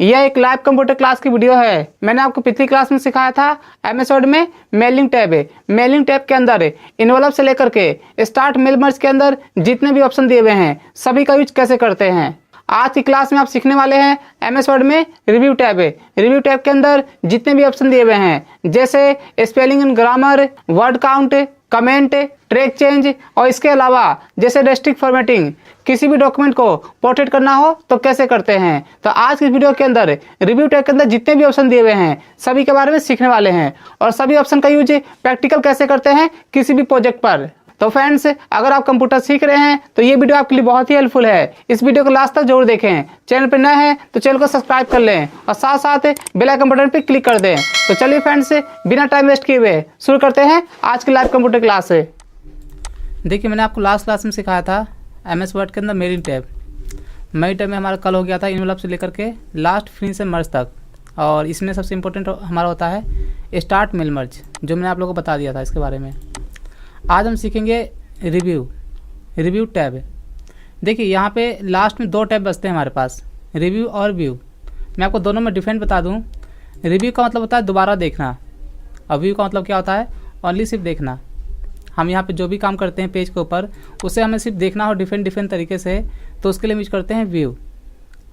यह एक live computer class की वीडियो है। मैंने आपको पिछली क्लास में सिखाया था एमएस वर्ड में मेलिंग टैब है। मेलिंग टैब के अंदर इन्वॉल्व से लेकर के स्टार्ट मेल मर्ज के अंदर जितने भी ऑप्शन दिए हुए हैं सभी का यूज कैसे करते हैं। आज की क्लास में आप सीखने वाले हैं एमएस वर्ड में रिव्यू टैब है। रिव्यू टैब के अंदर जितने भी ऑप्शन दिए हुए हैं जैसे spelling and grammar, word count, comment, track change और इसके अलावा जैसे रेस्ट्रिक्ट फॉर्मेटिंग, किसी भी डॉक्यूमेंट को पोर्ट्रेट करना हो तो कैसे करते हैं। तो आज की वीडियो के अंदर रिव्यू टैब के अंदर जितने भी ऑप्शन दिए हुए हैं सभी के बारे में सीखने वाले हैं और सभी ऑप्शन का यूज प्रैक्टिकल कैसे करते हैं किसी भी प्रोजेक्ट पर। तो फ्रेंड्स, अगर आप कंप्यूटर सीख रहे हैं तो ये वीडियो आपके लिए बहुत ही हेल्पफुल है। इस वीडियो को लास्ट तक जरूर देखें। चैनल पर नए हैं तो चैनल को सब्सक्राइब कर लें और साथ साथ बेल आइकन बटन पर क्लिक कर दें। तो चलिए फ्रेंड्स, बिना टाइम वेस्ट किए हुए शुरू करते हैं आज की लाइव कंप्यूटर क्लास से। देखिए, मैंने आपको लास्ट क्लास में सिखाया था एमएस वर्ड के अंदर मेलिंग टैब। मेलिंग टैब में हमारा कल हो गया था इन्वॉल्व से लेकर के लास्ट फिनिश से मर्ज तक, और इसमें सबसे इम्पोर्टेंट हमारा होता है स्टार्ट मेल मर्ज, जो मैंने आप लोगों को बता दिया था इसके बारे में। आज हम सीखेंगे रिव्यू टैब। देखिए, यहाँ पे लास्ट में दो टैब बचते हैं हमारे पास, रिव्यू और व्यू। मैं आपको दोनों में डिफरेंट बता दूँ। रिव्यू का मतलब होता है दोबारा देखना, और व्यू का मतलब क्या होता है, ओनली सिर्फ देखना। हम यहाँ पे जो भी काम करते हैं पेज के ऊपर उसे हमें सिर्फ देखना हो डिफरेंट तरीके से, तो उसके लिए यूज करते हैं व्यू।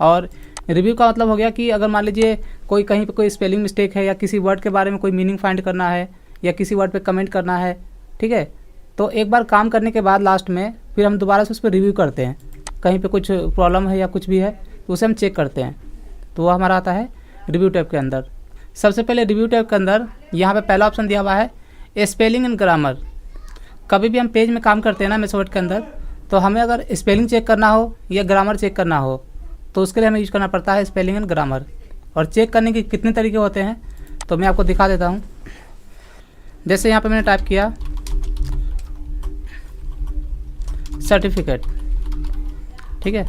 और रिव्यू का मतलब हो गया कि अगर मान लीजिए कोई कहीं पे कोई स्पेलिंग मिस्टेक है या किसी वर्ड के बारे में कोई मीनिंग फाइंड करना है या किसी वर्ड पे कमेंट करना है, ठीक है, तो एक बार काम करने के बाद लास्ट में फिर हम दोबारा से उस पर रिव्यू करते हैं। कहीं पे कुछ प्रॉब्लम है या कुछ भी है तो उसे हम चेक करते हैं, तो वो हमारा आता है रिव्यू टैब के अंदर। सबसे पहले रिव्यू टैब के अंदर यहाँ पे पहला ऑप्शन दिया हुआ है स्पेलिंग एंड ग्रामर। कभी भी हम पेज में काम करते हैं ना एमएस वर्ड के अंदर, तो हमें अगर स्पेलिंग चेक करना हो या ग्रामर चेक करना हो तो उसके लिए हमें यूज करना पड़ता है स्पेलिंग एंड ग्रामर। और चेक करने के कितने तरीके होते हैं तो मैं आपको दिखा देता हूँ। जैसे यहाँ पे मैंने टाइप किया सर्टिफिकेट, ठीक है,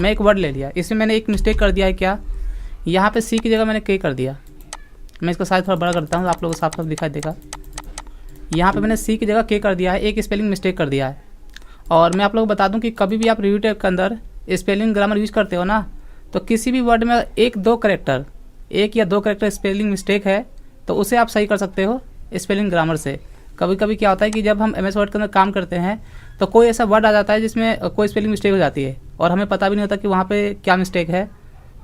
मैं एक वर्ड ले लिया, इसमें मैंने एक मिस्टेक कर दिया है। क्या, यहाँ पे सी की जगह मैंने के कर दिया। मैं इसका साइज थोड़ा बड़ा करता हूँ, आप लोगों को साफ साफ दिखाई देगा। यहाँ पे मैंने सी की जगह के कर दिया है, एक स्पेलिंग मिस्टेक कर दिया है। और मैं आप लोगों को बता दूं कि कभी भी आप रिव्यू टैब के अंदर स्पेलिंग ग्रामर यूज करते हो ना, तो किसी भी वर्ड में एक या दो करेक्टर स्पेलिंग मिस्टेक है तो उसे आप सही कर सकते हो स्पेलिंग ग्रामर से। कभी कभी क्या होता है कि जब हम एमएस वर्ड के अंदर काम करते हैं तो कोई ऐसा वर्ड आ जाता है जिसमें कोई स्पेलिंग मिस्टेक हो जाती है और हमें पता भी नहीं होता कि वहाँ पे क्या मिस्टेक है।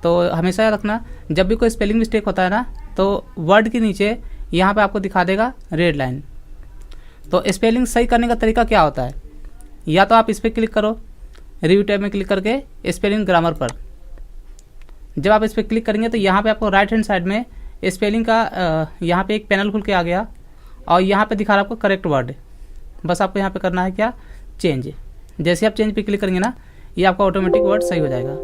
तो हमेशा याद रखना, जब भी कोई स्पेलिंग मिस्टेक होता है ना तो वर्ड के नीचे यहाँ पे आपको दिखा देगा रेड लाइन। तो स्पेलिंग सही करने का तरीका क्या होता है, या तो आप इस पर क्लिक करो, रिव्यू टैब में क्लिक करके स्पेलिंग ग्रामर पर। जब आप इस पर क्लिक करेंगे तो यहाँ पे आपको राइट हैंड साइड में स्पेलिंग का यहाँ पे एक पैनल खुल के आ गया और यहाँ पे दिखा रहा है आपको करेक्ट वर्ड। बस आपको यहाँ पे करना है क्या, चेंज। जैसे आप चेंज पे क्लिक करेंगे ना, ये आपका ऑटोमेटिक वर्ड सही हो जाएगा,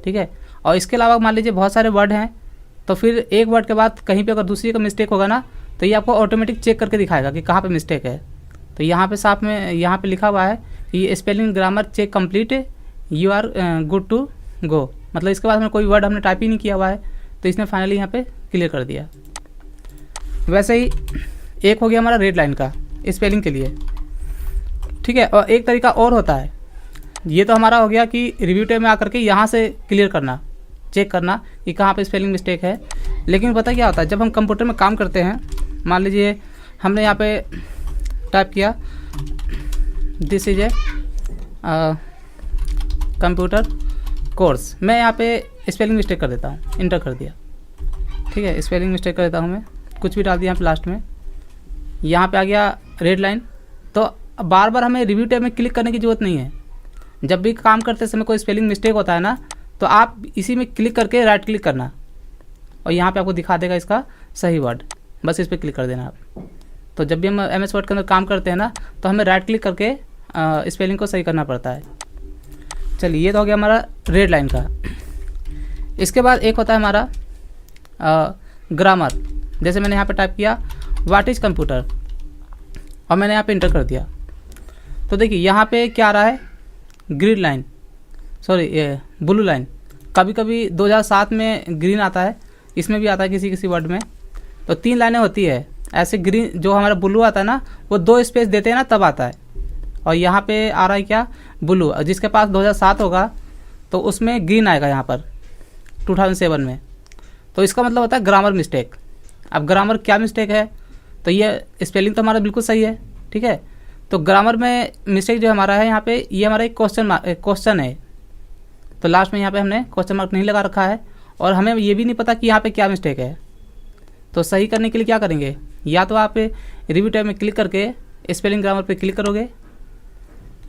ठीक है। और इसके अलावा मान लीजिए बहुत सारे वर्ड हैं, तो फिर एक वर्ड के बाद कहीं पे अगर दूसरी का मिस्टेक होगा ना तो ये आपको ऑटोमेटिक चेक करके दिखाएगा कि कहाँ पे मिस्टेक है। तो यहाँ पे साफ में यहाँ पे लिखा हुआ है कि spelling grammar check complete, you are good to go. मतलब इसके बाद में कोई वर्ड हमने टाइप ही नहीं किया हुआ है तो इसने फाइनली यहाँ पे क्लियर कर दिया। वैसे ही एक हो गया हमारा रेड लाइन का स्पेलिंग के लिए, ठीक है। और एक तरीका और होता है, ये तो हमारा हो गया कि रिव्यू टैब में आकर के यहाँ से क्लियर करना, चेक करना कि कहाँ पे स्पेलिंग मिस्टेक है। लेकिन पता क्या होता है, जब हम कंप्यूटर में काम करते हैं, मान लीजिए हमने यहाँ पे टाइप किया this is a computer course, मैं यहाँ पे स्पेलिंग मिस्टेक कर देता हूँ, इंटर कर दिया, ठीक है, स्पेलिंग मिस्टेक कर देता हूँ, मैं कुछ भी डाल दिया यहाँ पे लास्ट में, यहाँ पे आ गया रेड लाइन। तो बार बार हमें रिव्यू टैब में क्लिक करने की ज़रूरत नहीं है। जब भी काम करते समय कोई स्पेलिंग मिस्टेक होता है ना तो आप इसी में क्लिक करके राइट क्लिक करना और यहाँ पे आपको दिखा देगा इसका सही वर्ड, बस इस पर क्लिक कर देना आप। तो जब भी हम एमएस वर्ड के अंदर काम करते हैं ना तो हमें राइट क्लिक करके स्पेलिंग को सही करना पड़ता है। चलिए, ये तो हो गया हमारा रेड लाइन का। इसके बाद एक होता है हमारा ग्रामर। जैसे मैंने यहाँ पे टाइप किया व्हाट इज़ कंप्यूटर और मैंने यहाँ पे इंटर कर दिया, तो देखिए यहाँ पे क्या आ रहा है, green line, sorry blue line. कभी कभी 2007 में ग्रीन आता है, इसमें भी आता है किसी किसी वर्ड में। तो 3 लाइनें होती है ऐसे। ग्रीन जो हमारा ब्लू आता है ना वो 2 स्पेस देते हैं ना तब आता है, और यहाँ पे आ रहा है क्या, ब्लू। जिसके पास 2007 होगा तो उसमें ग्रीन आएगा यहाँ पर, 2007 में। तो इसका मतलब होता है ग्रामर मिस्टेक। अब ग्रामर क्या मिस्टेक है, तो ये स्पेलिंग तो हमारा बिल्कुल सही है, ठीक है। तो ग्रामर में मिस्टेक जो हमारा है यहाँ पे, ये हमारा एक क्वेश्चन है, तो लास्ट में यहाँ पे हमने क्वेश्चन मार्क नहीं लगा रखा है और हमें ये भी नहीं पता कि यहाँ पे क्या मिस्टेक है। तो सही करने के लिए क्या करेंगे, या तो आप रिव्यू टैब में क्लिक करके स्पेलिंग ग्रामर पे क्लिक करोगे,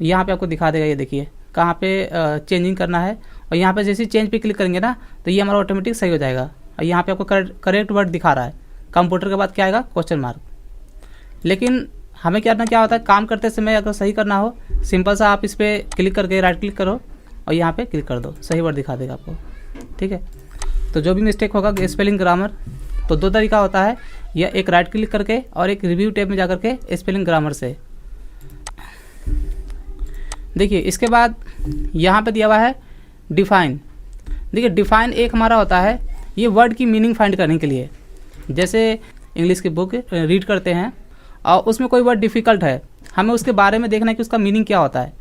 यहाँ पे आपको दिखा देगा, ये देखिए कहाँ पे चेंजिंग करना है, और यहाँ पे जैसे चेंज पे क्लिक करेंगे ना तो ये हमारा ऑटोमेटिक सही हो जाएगा। और यहाँ पे आपको करेक्ट वर्ड दिखा रहा है, कंप्यूटर के बाद क्या आएगा, क्वेश्चन मार्क। लेकिन हमें क्या होता है, काम करते समय अगर सही करना हो, सिंपल सा आप इस पर क्लिक करके राइट क्लिक करो और यहाँ पे क्लिक कर दो, सही वर्ड दिखा देगा आपको, ठीक है। तो जो भी मिस्टेक होगा स्पेलिंग ग्रामर, तो दो तरीका होता है, या एक राइट क्लिक करके और एक रिव्यू टैब में जा करके स्पेलिंग ग्रामर से। देखिए इसके बाद यहाँ पे दिया हुआ है डिफाइन। देखिए डिफाइन एक हमारा होता है, ये वर्ड की मीनिंग फाइंड करने के लिए। जैसे इंग्लिश की बुक रीड करते हैं और उसमें कोई वर्ड डिफ़िकल्ट है, हमें उसके बारे में देखना है कि उसका मीनिंग क्या होता है,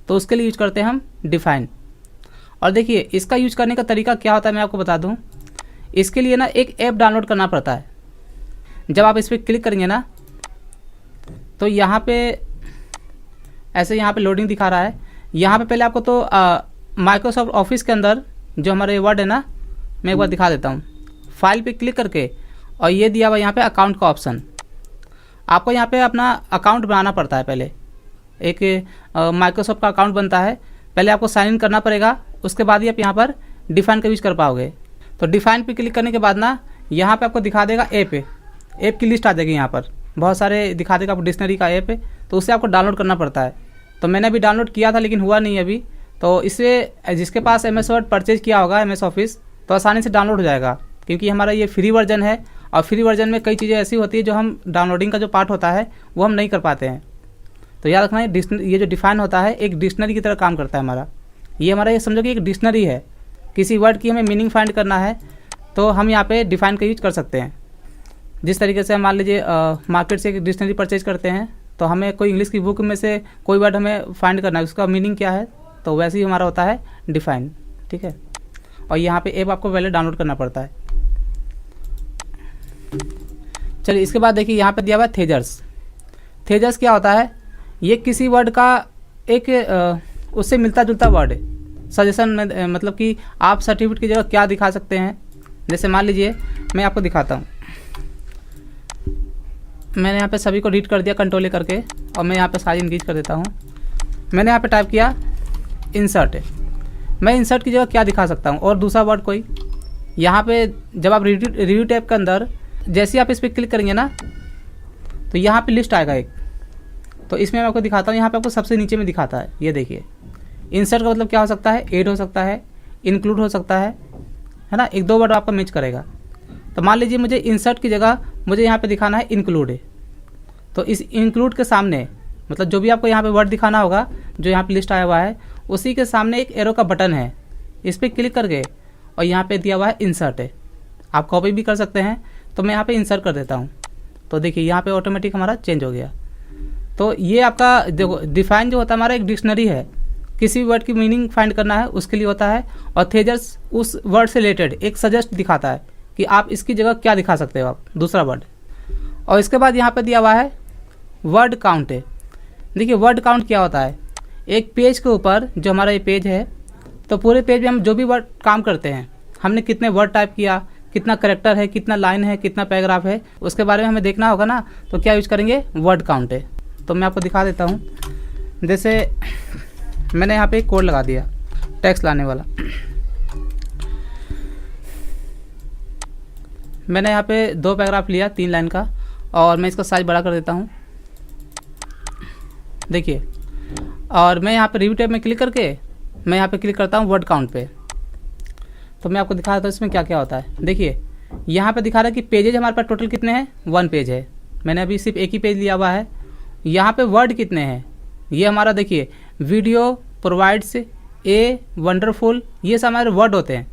तो उसके लिए यूज करते हैं हम डिफाइन। और देखिए इसका यूज करने का तरीका क्या होता है, मैं आपको बता दूं। इसके लिए ना एक ऐप डाउनलोड करना पड़ता है। जब आप इस पर क्लिक करेंगे ना तो यहाँ पे ऐसे यहाँ पे लोडिंग दिखा रहा है। यहाँ पे पहले आपको तो माइक्रोसॉफ्ट ऑफिस के अंदर जो हमारे वर्ड है ना, मैं एक बार दिखा देता हूँ। फाइल पे क्लिक करके और ये दिया हुआ यहाँ पे अकाउंट का ऑप्शन, आपको यहाँ पे अपना अकाउंट बनाना पड़ता है। पहले एक माइक्रोसॉफ्ट का अकाउंट बनता है, पहले आपको साइन इन करना पड़ेगा, उसके बाद ही आप यहाँ पर डिफाइन का यूज कर पाओगे। तो डिफाइन पे क्लिक करने के बाद ना यहाँ पे आपको दिखा देगा ऐप की लिस्ट आ जाएगी। यहाँ पर बहुत सारे दिखा देगा, आपको डिक्शनरी का ऐप है, तो उसे आपको डाउनलोड करना पड़ता है। तो मैंने अभी डाउनलोड किया था लेकिन हुआ नहीं अभी, तो इससे जिसके पास MS वर्ड परचेज किया होगा, MS ऑफिस, तो आसानी से डाउनलोड हो जाएगा, क्योंकि हमारा ये फ्री वर्जन है। और फ्री वर्जन में कई चीज़ें ऐसी होती है जो हम डाउनलोडिंग का जो पार्ट होता है वो हम नहीं कर पाते हैं। तो याद रखना है, ये जो डिफाइन होता है एक डिक्शनरी की तरह काम करता है हमारा। ये हमारा ये समझो कि एक डिक्शनरी है, किसी वर्ड की हमें मीनिंग फाइंड करना है तो हम यहाँ पे डिफाइन का यूज कर सकते हैं। जिस तरीके से मान लीजिए मार्केट से एक डिक्शनरी परचेज करते हैं, तो हमें कोई इंग्लिश की बुक में से कोई वर्ड हमें फाइंड करना है, उसका मीनिंग क्या है, तो वैसे ही हमारा होता है डिफाइन, ठीक है। और यहाँ पे ऐप आपको पहले डाउनलोड करना पड़ता है। चलिए इसके बाद देखिए यहाँ पे दिया हुआ है थेजर्स। थेजर्स क्या होता है, ये किसी वर्ड का एक उससे मिलता जुलता वर्ड है। सजेशन में मतलब कि आप सर्टिफिकेट की जगह क्या दिखा सकते हैं। जैसे मान लीजिए मैं आपको दिखाता हूँ, मैंने यहाँ पे सभी को रीड कर दिया कंट्रोल करके, और मैं यहाँ पे सारी इंगेज कर देता हूँ। मैंने यहाँ पे टाइप किया इंसर्ट, मैं इंसर्ट की जगह क्या दिखा सकता हूँ, और दूसरा वर्ड कोई। यहाँ पे जब आप रिव्यू टैब के अंदर जैसे आप इस पर क्लिक करेंगे ना तो यहाँ पे लिस्ट आएगा एक, तो इसमें मैं आपको दिखाता हूँ। यहाँ पे आपको सबसे नीचे में दिखाता है, ये देखिए। इंसर्ट का मतलब क्या हो सकता है, ऐड हो सकता है, इंक्लूड हो सकता है ना, एक दो वर्ड आपका मैच करेगा। तो मान लीजिए मुझे इंसर्ट की जगह मुझे यहाँ पे दिखाना है इंक्लूड है, तो इस इंक्लूड के सामने मतलब जो भी आपको यहाँ पे वर्ड दिखाना होगा, जो यहाँ पे लिस्ट आया हुआ है, उसी के सामने एक एरो का बटन है, इस पर क्लिक करके और यहाँ पे दिया हुआ है इंसर्ट है। आप कॉपी भी कर सकते हैं, तो मैं यहाँ पे इंसर्ट कर देता हूँ। तो देखिए यहाँ पे ऑटोमेटिक हमारा चेंज हो गया। तो ये आपका देखो डिफाइन जो होता है हमारा एक डिक्शनरी है, किसी भी वर्ड की मीनिंग फाइंड करना है उसके लिए होता है। और थेजर्स उस वर्ड से रिलेटेड एक सजेस्ट दिखाता है कि आप इसकी जगह क्या दिखा सकते हो, आप दूसरा वर्ड। और इसके बाद यहाँ पे दिया हुआ है वर्ड काउंट है। देखिए वर्ड काउंट क्या होता है, एक पेज के ऊपर जो हमारा ये पेज है, तो पूरे पेज में हम जो भी वर्ड काम करते हैं, हमने कितने वर्ड टाइप किया, कितना करेक्टर है, कितना लाइन है, कितना पैराग्राफ है, उसके बारे में हमें देखना होगा ना, तो क्या यूज करेंगे, वर्ड काउंट है। तो मैं आपको दिखा देता हूँ। जैसे मैंने यहाँ पे एक कोड लगा दिया टेक्स्ट लाने वाला, मैंने यहाँ पे 2 पैराग्राफ लिया 3 लाइन का, और मैं इसका साइज बड़ा कर देता हूँ, देखिए। और मैं यहाँ पे रिव्यू टैब में क्लिक करके मैं यहाँ पे क्लिक करता हूँ वर्ड काउंट पे। तो मैं आपको दिखा देता हूँ इसमें क्या क्या होता है। देखिए यहाँ पे दिखा रहा है कि पेजेज हमारे पास टोटल कितने हैं, 1 पेज है। मैंने अभी सिर्फ एक ही पेज लिया हुआ है। यहाँ पे वर्ड कितने हैं, ये हमारा देखिए वीडियो प्रोवाइड्स ए वंडरफुल, ये सब हमारे वर्ड होते हैं।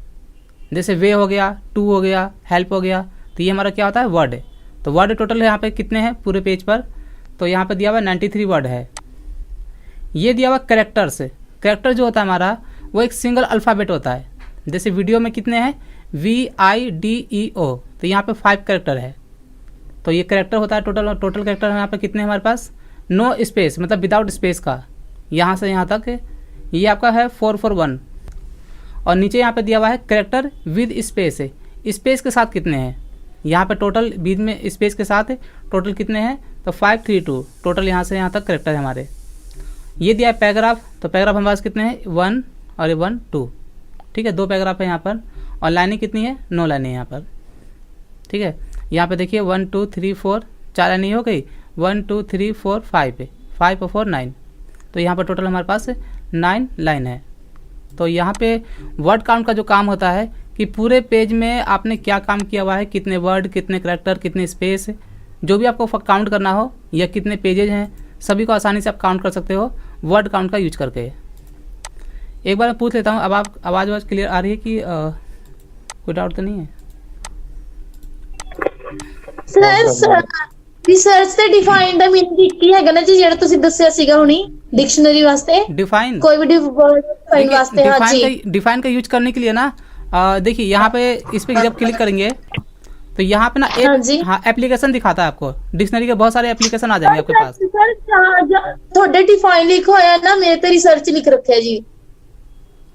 जैसे वे हो गया, टू हो गया, हेल्प हो गया, तो ये हमारा क्या होता है, वर्ड है। तो वर्ड टोटल यहाँ पे कितने हैं पूरे पेज पर, तो यहाँ पे दिया हुआ 93 वर्ड है। ये दिया हुआ कैरेक्टर्स, कैरेक्टर जो होता है हमारा वो एक सिंगल अल्फ़ाबेट होता है। जैसे वीडियो में कितने हैं, VIDEO, तो यहाँ पे 5 कैरेक्टर है। तो ये कैरेक्टर होता है टोटल कैरेक्टर यहाँ पे कितने हमारे पास, नो स्पेस मतलब विदाउट स्पेस का, यहाँ से यहाँ तक ये आपका है 441। और नीचे यहाँ पे दिया हुआ है कैरेक्टर विद स्पेस है, स्पेस के साथ कितने हैं, यहाँ पे टोटल बीच में स्पेस के साथ टोटल कितने हैं, तो 532 टोटल यहाँ से यहाँ तक कैरेक्टर है हमारे। ये दिया है पैराग्राफ, तो पैराग्राफ हमारे पास कितने हैं 1 और 1 2, ठीक है, 2 पैराग्राफ है यहाँ पर। और लाइनें कितनी है, 9 लाइनें यहाँ पर, ठीक है। यहाँ पे देखिए 1 2 3 4 4 लाइनें हो गई, 1 2 3 4 5 है, 5 और 4 9, तो यहाँ पर टोटल हमारे पास 9 लाइन है। तो यहाँ पे वर्ड काउंट का जो काम होता है कि पूरे पेज में आपने क्या काम किया हुआ है, कितने वर्ड, कितने कैरेक्टर, कितने स्पेस, जो भी आपको काउंट करना हो या कितने पेजेज हैं, सभी को आसानी से आप काउंट कर सकते हो वर्ड काउंट का यूज करके। एक बार मैं पूछ लेता हूँ, अब आप आवाज़ क्लियर आ रही है कि कोई डाउट तो नहीं है? सर रिसर्च ਤੇ ਡਿਫਾਈਨ ਦਾ ਮੀਨਿੰਗ ਕੀ ਹੈਗਾ ਨਾ ਜੀ, ਜਿਹੜਾ ਤੁਸੀਂ ਦੱਸਿਆ ਸੀਗਾ ਹੁਣੀ डिक्शनरी वास्ते, डिफाइन कोई भी वर्ड डिफाइन वास्ते। हाँ जी, डिफाइन का यूज करने के लिए ना देखिए यहाँ पे इस पे जब क्लिक करेंगे तो यहाँ पे ना एक एप्लीकेशन दिखाता है आपको, डिक्शनरी के बहुत सारे एप्लीकेशन आ जाएंगे आपके पास। सर ਤੁਹਾਡੇ डिफाइन लिखा होया ना, मेरे पे रिसर्च लिख रखा है जी।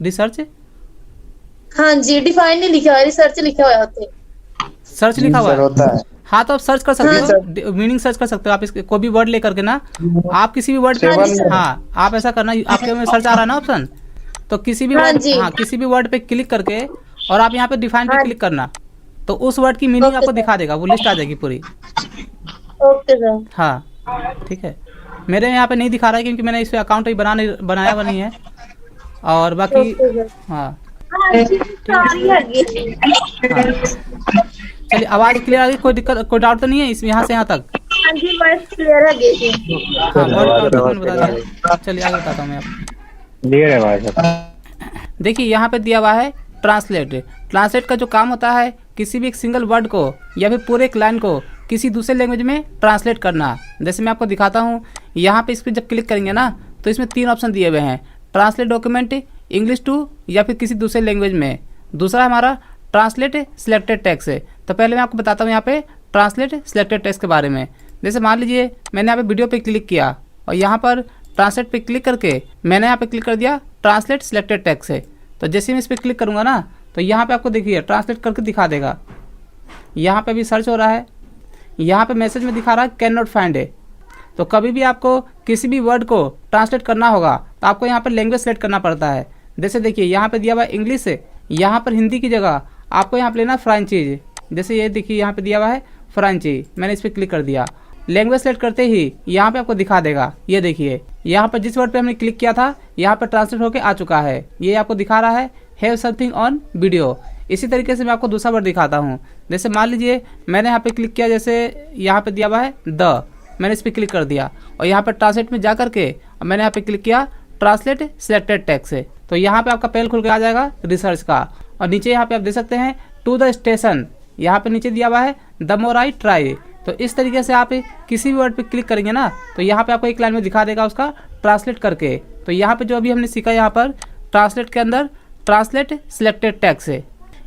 रिसर्च, हाँ जी, डिफाइन नहीं लिखा हुआ, रिसर्च लिखा हुआ होते, सर्च लिखा हुआ होता है। हाँ, तो आप सर्च कर सकते हो, मीनिंग सर्च कर सकते हो आप, इसके कोई भी वर्ड लेकर के ना, आप किसी भी वर्ड पे, हाँ आप ऐसा करना, आपके में सर्च आ रहा है ना ऑप्शन, तो किसी भी वर्ड, हाँ किसी भी वर्ड पे क्लिक करके और आप यहाँ पे डिफाइन पे क्लिक करना, तो उस वर्ड की मीनिंग आपको दिखा देगा, वो लिस्ट आ जाएगी पूरी। Okay sir. हाँ ठीक है, मेरे यहाँ पे नहीं दिखा रहा है क्योंकि मैंने इस पे अकाउंट बनाया हुआ नहीं है, और बाकी हाँ चलिए, आवाज क्लियर आ गई, कोई दिक्कत, कोई डाउट तो नहीं है इसमें यहाँ से यहाँ तक? हाँ जी, वॉइस क्लियर है जी। हाँ, वर्ड काउंट बता दिया। चलिए आगे बताता हूँ मैं आपको। क्लियर है भाई। देखिए यहाँ पे दिया हुआ है ट्रांसलेट। ट्रांसलेट का जो काम होता है किसी भी एक सिंगल वर्ड को या फिर पूरे एक लाइन को किसी दूसरे लैंग्वेज में ट्रांसलेट करना। जैसे मैं आपको दिखाता हूँ, यहाँ पे इस पर जब क्लिक करेंगे ना तो इसमें 3 ऑप्शन दिए हुए हैं, ट्रांसलेट डॉक्यूमेंट इंग्लिश टू या फिर किसी दूसरे लैंग्वेज में। दूसरा हमारा ट्रांसलेट सिलेक्टेड टेक्स्ट है। तो पहले मैं आपको बताता हूँ यहाँ पे ट्रांसलेट सिलेक्टेड टेक्स्ट के बारे में। जैसे मान लीजिए मैंने यहाँ पे वीडियो पे क्लिक किया और यहाँ पर ट्रांसलेट पे क्लिक करके मैंने यहाँ पे क्लिक कर दिया ट्रांसलेट सिलेक्टेड टेक्स्ट है। तो जैसे मैं इस पर क्लिक करूँगा ना तो यहाँ पे आपको देखिए ट्रांसलेट करके दिखा देगा। यहाँ पे भी सर्च हो रहा है, यहाँ पे मैसेज में दिखा रहा है कैन नॉट फाइंड है। तो कभी भी आपको किसी भी वर्ड को ट्रांसलेट करना होगा तो आपको यहाँ पर लैंग्वेज सेलेक्ट करना पड़ता है। जैसे देखिए यहाँ पे दिया हुआ है इंग्लिश है, यहाँ पर हिंदी की जगह आपको यहाँ पे लेना फ्रेंची। जैसे ये देखिए यहाँ पे दिया हुआ है फ्रेंची, मैंने इस पर क्लिक कर दिया। लैंग्वेज सेलेक्ट करते ही यहाँ पे आपको दिखा देगा। ये देखिए यहाँ पर जिस वर्ड पे हमने क्लिक किया था यहाँ पर ट्रांसलेट होकर आ चुका है। ये आपको दिखा रहा है हैव समथिंग ऑन वीडियो। इसी तरीके से मैं आपको दूसरा वर्ड दिखाता हूँ। जैसे मान लीजिए मैंने यहाँ पे क्लिक किया, जैसे यहाँ पे दिया हुआ है द, मैंने इस पर क्लिक कर दिया और यहाँ पर ट्रांसलेट में जा करके मैंने यहाँ पे क्लिक किया ट्रांसलेट सिलेक्टेड टेक्स्ट है। तो यहाँ पे आपका पेज खुल के आ जाएगा रिसर्च का। और नीचे यहाँ पे आप देख सकते हैं टू द स्टेशन, यहाँ पे नीचे दिया हुआ है द मोर आई ट्राई। तो इस तरीके से आप किसी भी वर्ड पे क्लिक करेंगे ना तो यहाँ पे आपको एक लाइन में दिखा देगा उसका ट्रांसलेट करके। तो यहाँ पे जो अभी हमने सीखा, यहाँ पर ट्रांसलेट के अंदर ट्रांसलेट सिलेक्टेड टेक्स्ट है।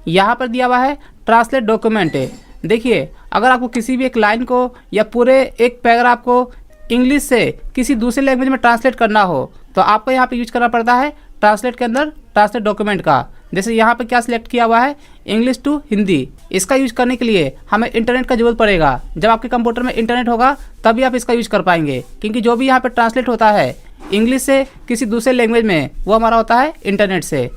यहाँ पर दिया हुआ है ट्रांसलेट डॉक्यूमेंट है। देखिए अगर आपको किसी भी एक लाइन को या पूरे एक पैराग्राफ को इंग्लिश से किसी दूसरे लैंग्वेज में ट्रांसलेट करना हो तो आपको यहाँ पे यूज करना पड़ता है ट्रांसलेट के अंदर ट्रांसलेट डॉक्यूमेंट का। जैसे यहाँ पे क्या सिलेक्ट किया हुआ है इंग्लिश टू हिंदी। इसका यूज करने के लिए हमें इंटरनेट का जरूरत पड़ेगा। जब आपके कंप्यूटर में इंटरनेट होगा तभी आप इसका यूज कर पाएंगे, क्योंकि जो भी यहाँ पे ट्रांसलेट होता है इंग्लिश से किसी दूसरे लैंग्वेज में वो हमारा होता है इंटरनेट से।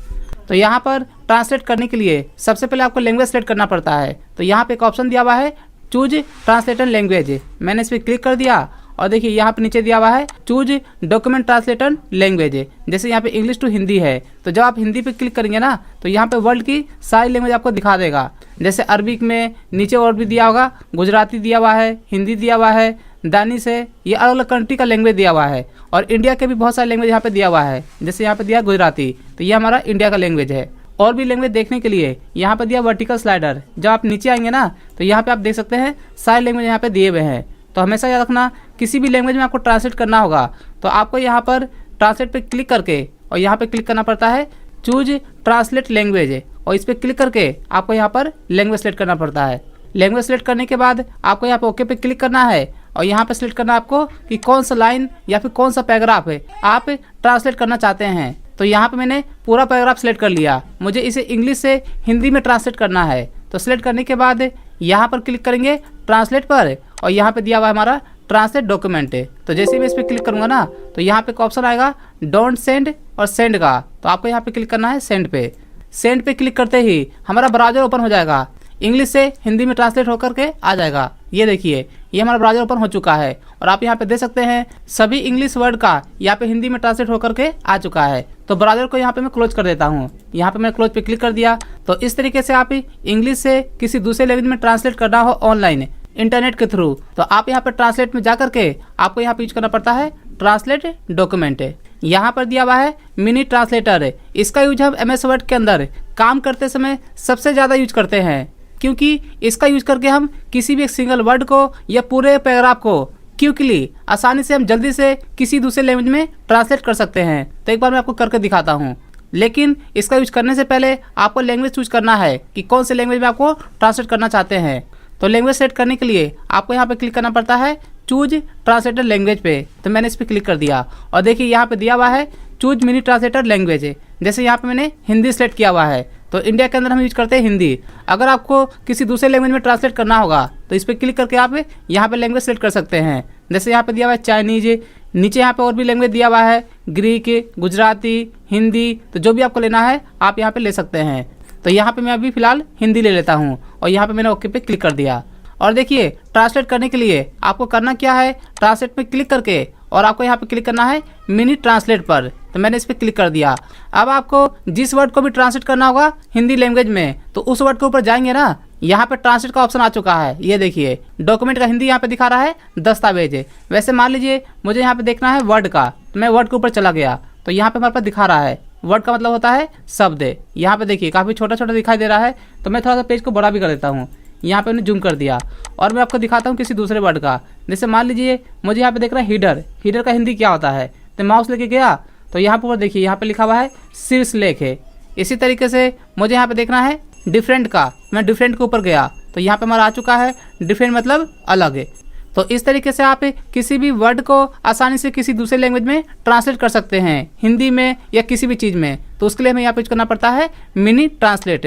तो यहाँ पर ट्रांसलेट करने के लिए सबसे पहले आपको लैंग्वेज सेलेक्ट करना पड़ता है। तो यहाँ पे एक ऑप्शन दिया हुआ है चूज ट्रांसलेटर लैंग्वेज, मैंने इस पर क्लिक कर दिया और देखिए यहाँ पे नीचे दिया हुआ है चूज डॉक्यूमेंट ट्रांसलेटर लैंग्वेज। जैसे यहाँ पे इंग्लिश टू हिंदी है तो जब आप हिंदी पे क्लिक करेंगे ना तो यहाँ पे वर्ल्ड की सारी लैंग्वेज आपको दिखा देगा। जैसे अरबिक में नीचे और भी दिया होगा, गुजराती दिया हुआ है, हिंदी दिया हुआ है, दानिश है, ये अलग अलग कंट्री का लैंग्वेज दिया हुआ है। और इंडिया के भी बहुत सारे लैंग्वेज यहाँ पे दिया हुआ है। जैसे यहाँ पे दिया गुजराती, तो ये हमारा इंडिया का लैंग्वेज है। और भी लैंग्वेज देखने के लिए यहाँ पे दिया वर्टिकल स्लाइडर। जब आप नीचे आएंगे ना तो यहाँ पे आप देख सकते हैं सारे लैंग्वेज यहाँ पे दिए हुए हैं। तो हमेशा याद रखना किसी भी लैंग्वेज में आपको ट्रांसलेट करना होगा तो आपको यहाँ पर ट्रांसलेट पे क्लिक करके और यहाँ पे क्लिक करना पड़ता है चूज ट्रांसलेट लैंग्वेज और इस पर क्लिक करके आपको यहाँ पर लैंग्वेज सेलेक्ट करना पड़ता है। लैंग्वेज सेलेक्ट करने के बाद आपको यहाँ पर ओके पे क्लिक करना है और यहाँ पे सिलेक्ट करना है आपको कि कौन सा लाइन या फिर कौन सा पैराग्राफ है आप ट्रांसलेट करना चाहते हैं। तो यहाँ पे मैंने पूरा पैराग्राफ सिलेक्ट कर लिया, मुझे इसे इंग्लिश से हिंदी में ट्रांसलेट करना है। तो सिलेक्ट करने के बाद यहाँ पर क्लिक करेंगे ट्रांसलेट पर और यहाँ पे दिया हुआ है हमारा ट्रांसलेट डॉक्यूमेंट। तो जैसे मैं इस पर क्लिक करूँगा ना तो यहाँ पे एक ऑप्शन आएगा डोंट सेंड और सेंड का, तो आपको यहाँ पे क्लिक करना है सेंड पे। सेंड पे क्लिक करते ही हमारा ब्राउजर ओपन हो जाएगा, इंग्लिश से हिंदी में ट्रांसलेट होकर के आ जाएगा। ये देखिए ये हमारा ब्राउजर ओपन हो चुका है और आप यहाँ पे देख सकते हैं सभी इंग्लिश वर्ड का यहाँ पे हिंदी में ट्रांसलेट होकर के आ चुका है। तो ब्राउजर को यहाँ पे मैं क्लोज कर देता हूँ। यहाँ पे मैंने क्लोज पे क्लिक कर दिया। तो इस तरीके से आप इंग्लिश से किसी दूसरे लैंग्वेज में ट्रांसलेट करना हो ऑनलाइन इंटरनेट के थ्रू, तो आप यहाँ पे ट्रांसलेट में जा करके आपको यहाँ पे यूज करना पड़ता है ट्रांसलेट डॉक्यूमेंट। यहाँ पर दिया हुआ है मिनी ट्रांसलेटर, इसका यूज हम MS वर्ड के अंदर काम करते समय सबसे ज़्यादा यूज करते हैं, क्योंकि इसका यूज करके हम किसी भी एक सिंगल वर्ड को या पूरे पैराग्राफ को क्विकली आसानी से हम जल्दी से किसी दूसरे लैंग्वेज में ट्रांसलेट कर सकते हैं। तो एक बार मैं आपको करके दिखाता हूँ, लेकिन इसका यूज करने से पहले आपको लैंग्वेज चूज करना है कि कौन से लैंग्वेज में आपको ट्रांसलेट करना चाहते हैं। तो लैंग्वेज सेट करने के लिए आपको यहाँ पे क्लिक करना पड़ता है चूज ट्रांसलेटर लैंग्वेज पे। तो मैंने इस पर क्लिक कर दिया और देखिए यहाँ पे दिया हुआ है चूज मिनी ट्रांसलेटर लैंग्वेज। जैसे यहाँ पे मैंने हिंदी सेलेक्ट किया हुआ है, तो इंडिया के अंदर हम यूज करते हैं हिंदी। अगर आपको किसी दूसरे लैंग्वेज में ट्रांसलेट करना होगा तो इस पर क्लिक करके आप यहाँ पे लैंग्वेज सेलेक्ट कर सकते हैं। जैसे यहाँ पे दिया हुआ है चाइनीज, नीचे यहाँ पे और भी लैंग्वेज दिया हुआ है ग्रीक, गुजराती, हिंदी, तो जो भी आपको लेना है आप यहाँ पे ले सकते हैं। तो यहाँ पे मैं अभी फिलहाल हिंदी ले लेता हूँ और यहाँ पे मैंने ओके पे क्लिक कर दिया। और देखिए ट्रांसलेट करने के लिए आपको करना क्या है, ट्रांसलेट पे क्लिक करके और आपको यहाँ पे क्लिक करना है मिनी ट्रांसलेट पर। तो मैंने इस पर क्लिक कर दिया। अब आपको जिस वर्ड को भी ट्रांसलेट करना होगा हिंदी लैंग्वेज में तो उस वर्ड के ऊपर जाएंगे ना, यहाँ पे ट्रांसलेट का ऑप्शन आ चुका है। ये देखिए डॉक्यूमेंट का हिंदी यहाँ पे दिखा रहा है दस्तावेज। वैसे मान लीजिए मुझे यहाँ पे देखना है वर्ड का, तो मैं वर्ड के ऊपर चला गया तो यहाँ पे हमारे पास दिखा रहा है वर्ड का मतलब होता है शब्द। यहाँ पे देखिए काफ़ी छोटा छोटा दिखाई दे रहा है, तो मैं थोड़ा सा पेज को बड़ा भी कर देता हूँ। यहाँ पे मैंने जूम कर दिया और मैं आपको दिखाता हूँ किसी दूसरे वर्ड का। जैसे मान लीजिए मुझे यहाँ पे देख रहा है हीडर, हीडर का हिंदी क्या होता है, तो माउस लेके गया तो यहाँ पर देखिए यहाँ पे लिखा हुआ है शीर्ष लेख है। इसी तरीके से मुझे यहाँ पे देखना है डिफरेंट का, मैं डिफरेंट के ऊपर गया तो यहाँ पे हमारा आ चुका है डिफरेंट मतलब अलग है। तो इस तरीके से आप किसी भी वर्ड को आसानी से किसी दूसरे लैंग्वेज में ट्रांसलेट कर सकते हैं, हिंदी में या किसी भी चीज़ में। तो उसके लिए हमें यहाँ पे यूज करना पड़ता है मिनी ट्रांसलेट।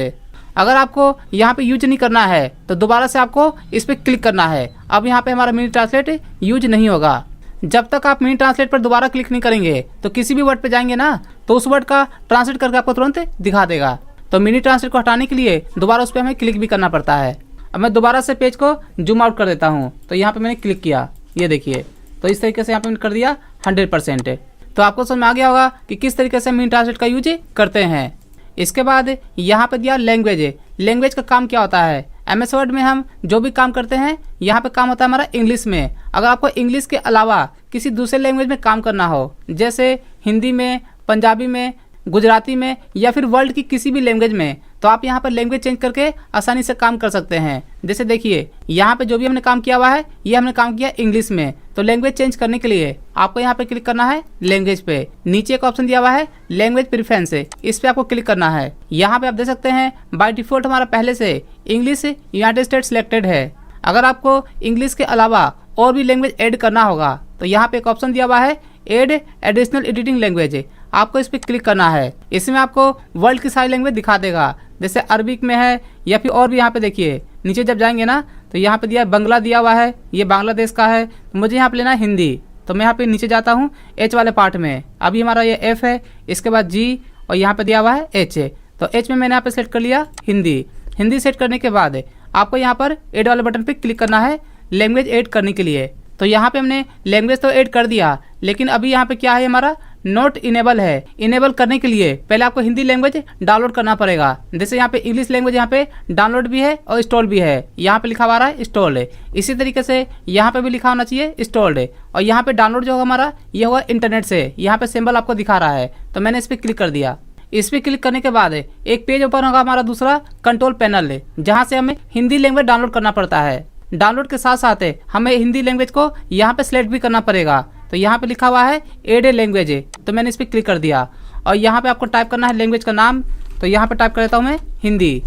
अगर आपको यहाँ पे यूज नहीं करना है तो दोबारा से आपको इस पर क्लिक करना है। अब यहाँ पे हमारा मिनी ट्रांसलेट यूज नहीं होगा। जब तक आप मिनी ट्रांसलेट पर दोबारा क्लिक नहीं करेंगे तो किसी भी वर्ड पे जाएंगे ना तो उस वर्ड का ट्रांसलेट करके आपको तुरंत दिखा देगा। तो मिनी ट्रांसलेट को हटाने के लिए दोबारा उस पर हमें क्लिक भी करना पड़ता है। अब मैं दोबारा से पेज को जूम आउट कर देता हूँ, तो यहाँ पे मैंने क्लिक किया, ये देखिए। तो इस तरीके से यहाँ पे मैंने कर दिया 100%। तो आपको समझ में आ गया होगा कि किस तरीके से मिनी ट्रांसलेट का यूज करते हैं। इसके बाद यहाँ पे दिया लैंग्वेज। लैंग्वेज का काम क्या होता है, MS वर्ड में हम जो भी काम करते हैं यहाँ पे काम होता है हमारा इंग्लिश में। अगर आपको इंग्लिश के अलावा किसी दूसरे लैंग्वेज में काम करना हो, जैसे हिंदी में, पंजाबी में, गुजराती में या फिर वर्ल्ड की किसी भी लैंग्वेज में, तो आप यहाँ पर लैंग्वेज चेंज करके आसानी से काम कर सकते हैं। जैसे देखिए यहाँ पे जो भी हमने काम किया हुआ है ये हमने काम किया इंग्लिश में। तो लैंग्वेज चेंज करने के लिए आपको यहाँ पे क्लिक करना है लैंग्वेज पे। नीचे एक ऑप्शन दिया हुआ है लैंग्वेज प्रेफरेंस, इस पे आपको क्लिक करना है। यहाँ पे आप देख सकते हैं बाय डिफॉल्ट हमारा पहले से इंग्लिश यूनाइटेड स्टेट्स सिलेक्टेड है। अगर आपको इंग्लिश के अलावा और भी लैंग्वेज ऐड करना होगा तो यहाँ पे एक ऑप्शन दिया हुआ है एड एडिशनल एडिटिंग लैंग्वेज, आपको इस पर क्लिक करना है। इसमें आपको वर्ल्ड की सारी लैंग्वेज दिखा देगा, जैसे अरबिक में है या फिर और भी। यहाँ पे देखिए नीचे जब जाएंगे ना तो यहाँ पे दिया बंगला दिया हुआ है, ये बांग्लादेश का है। तो मुझे यहाँ पे लेना है हिंदी, तो मैं यहाँ पे नीचे जाता हूँ H वाले पार्ट में। अभी हमारा ये F है, इसके बाद G और यहाँ पे दिया हुआ है H। तो H में मैंने यहाँ पे सेट कर लिया हिंदी। हिंदी सेट करने के बाद आपको यहाँ पर ऐड वाले बटन पे क्लिक करना है लैंग्वेज ऐड करने के लिए। तो यहाँ पे हमने लैंग्वेज तो ऐड कर दिया, लेकिन अभी यहाँ पे क्या है हमारा नॉट इनेबल है। इनेबल करने के लिए पहले आपको हिंदी लैंग्वेज डाउनलोड करना पड़ेगा। जैसे यहाँ पे इंग्लिश लैंग्वेज यहाँ पे डाउनलोड भी है और इंस्टॉल भी है, यहाँ पे लिखा हुआ है इंस्टॉल्ड है। इसी तरीके से यहाँ पे भी लिखा होना चाहिए इंस्टॉल्ड है। और यहाँ पे डाउनलोड जो होगा हमारा ये होगा इंटरनेट से। यहाँ पे सिंबल आपको दिखा रहा है, तो मैंने इस पर क्लिक कर दिया। इस पर क्लिक करने के बाद एक पेज ओपन होगा हमारा दूसरा कंट्रोल पैनल, जहाँ से हमें हिंदी लैंग्वेज डाउनलोड करना पड़ता है। डाउनलोड के साथ साथ हमें हिंदी लैंग्वेज को यहाँ पे सिलेक्ट भी करना पड़ेगा। तो यहाँ पे लिखा हुआ है एड ए लैंग्वेज, तो मैंने इस पर क्लिक कर दिया और यहाँ पे आपको टाइप करना है लैंग्वेज का नाम। तो यहाँ पे टाइप कर देता हूँ मैं हिंदी।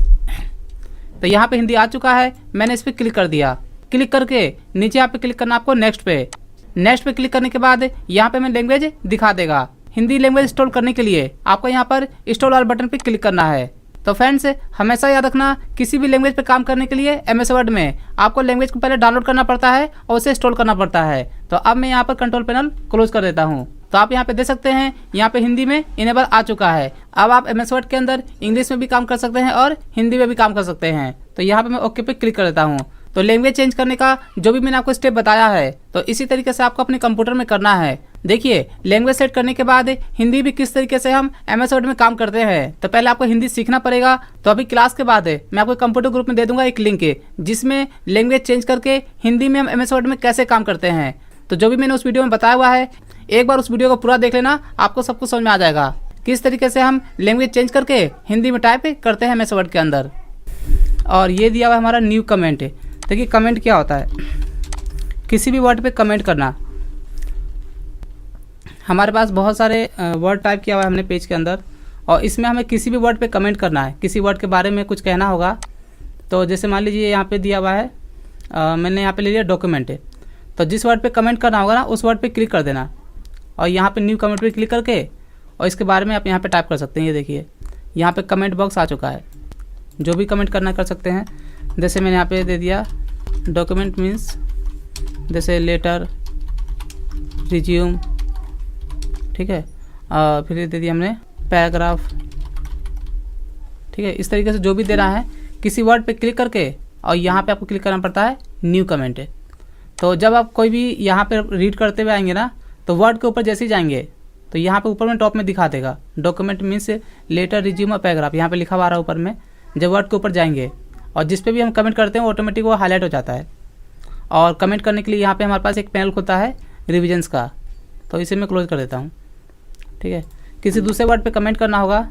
तो यहाँ पे हिंदी आ चुका है, मैंने इस पर क्लिक कर दिया। क्लिक करके नीचे यहाँ पे क्लिक करना आपको नेक्स्ट पे। नेक्स्ट पे क्लिक करने के बाद यहाँ पे मैं लैंग्वेज दिखा देगा। हिंदी लैंग्वेज इंस्टॉल करने के लिए आपको यहाँ पर इंस्टॉल वाले बटन पे क्लिक करना है। तो फ्रेंड्स, हमेशा याद रखना, किसी भी लैंग्वेज पे काम करने के लिए MS वर्ड में आपको लैंग्वेज को पहले डाउनलोड करना पड़ता है और उसे इंस्टॉल करना पड़ता है। तो अब मैं यहाँ पर कंट्रोल पैनल क्लोज कर देता हूँ। तो आप यहाँ पे देख सकते हैं, यहाँ पे हिंदी में इनेबल आ चुका है। अब आप MS वर्ड के अंदर इंग्लिश में भी काम कर सकते हैं और हिंदी में भी काम कर सकते हैं। तो यहाँ पे मैं ओके पे क्लिक कर देता हूँ। तो लैंग्वेज चेंज करने का जो भी मैंने आपको स्टेप बताया है, तो इसी तरीके से आपको अपने कंप्यूटर में करना है। देखिए, लैंग्वेज सेट करने के बाद हिंदी भी किस तरीके से हम MS वर्ड में काम करते हैं। तो पहले आपको हिंदी सीखना पड़ेगा। तो अभी क्लास के बाद मैं आपको कंप्यूटर ग्रुप में दे दूंगा एक लिंक, जिसमें लैंग्वेज चेंज करके हिंदी में हम MS वर्ड में कैसे काम करते हैं। तो जो भी मैंने उस वीडियो में बताया हुआ है, एक बार उस वीडियो को पूरा देख लेना, आपको सब कुछ समझ में आ जाएगा किस तरीके से हम लैंग्वेज चेंज करके हिंदी में टाइप करते हैं MS वर्ड के अंदर। और ये दिया हुआ हमारा न्यू कमेंट। देखिए, कमेंट क्या होता है, किसी भी वर्ड पे कमेंट करना। हमारे पास बहुत सारे वर्ड टाइप किया हुआ है हमने पेज के अंदर, और इसमें हमें किसी भी वर्ड पे कमेंट करना है, किसी वर्ड के बारे में कुछ कहना होगा। तो जैसे मान लीजिए यहाँ पे दिया हुआ है, मैंने यहाँ पे ले लिया डॉक्यूमेंट। तो जिस वर्ड पे कमेंट करना होगा ना, उस वर्ड पे क्लिक कर देना और यहाँ पे न्यू कमेंट पे क्लिक करके और इसके बारे में आप यहाँ पे टाइप कर सकते हैं। ये देखिए, यहाँ पे कमेंट बॉक्स आ चुका है, जो भी कमेंट करना कर सकते हैं। जैसे मैंने यहाँ पे दे दिया डॉक्यूमेंट मीन्स जैसे लेटर, रिज्यूम, ठीक है। फिर दे दिया हमने पैराग्राफ, ठीक है। इस तरीके से जो भी देना है, किसी वर्ड पे क्लिक करके और यहाँ पे आपको क्लिक करना पड़ता है न्यू कमेंट। तो जब आप कोई भी यहाँ पे रीड करते हुए आएंगे ना, तो वर्ड के ऊपर जैसे ही जाएंगे तो यहाँ पे ऊपर में टॉप में दिखा देगा डॉक्यूमेंट मीन्स लेटर, रिज्यूम और पैराग्राफ, यहाँ पे लिखा हुआ आ रहा है ऊपर में। जब वर्ड के ऊपर जाएंगे और जिस पे भी हम कमेंट करते हैं ऑटोमेटिक वो हाईलाइट हो जाता है। और कमेंट करने के लिए यहाँ पे हमारे पास एक पैनल खुलता है रिविजन्स का, तो इसे मैं क्लोज कर देता हूँ, ठीक है। किसी दूसरे वर्ड पे कमेंट करना होगा,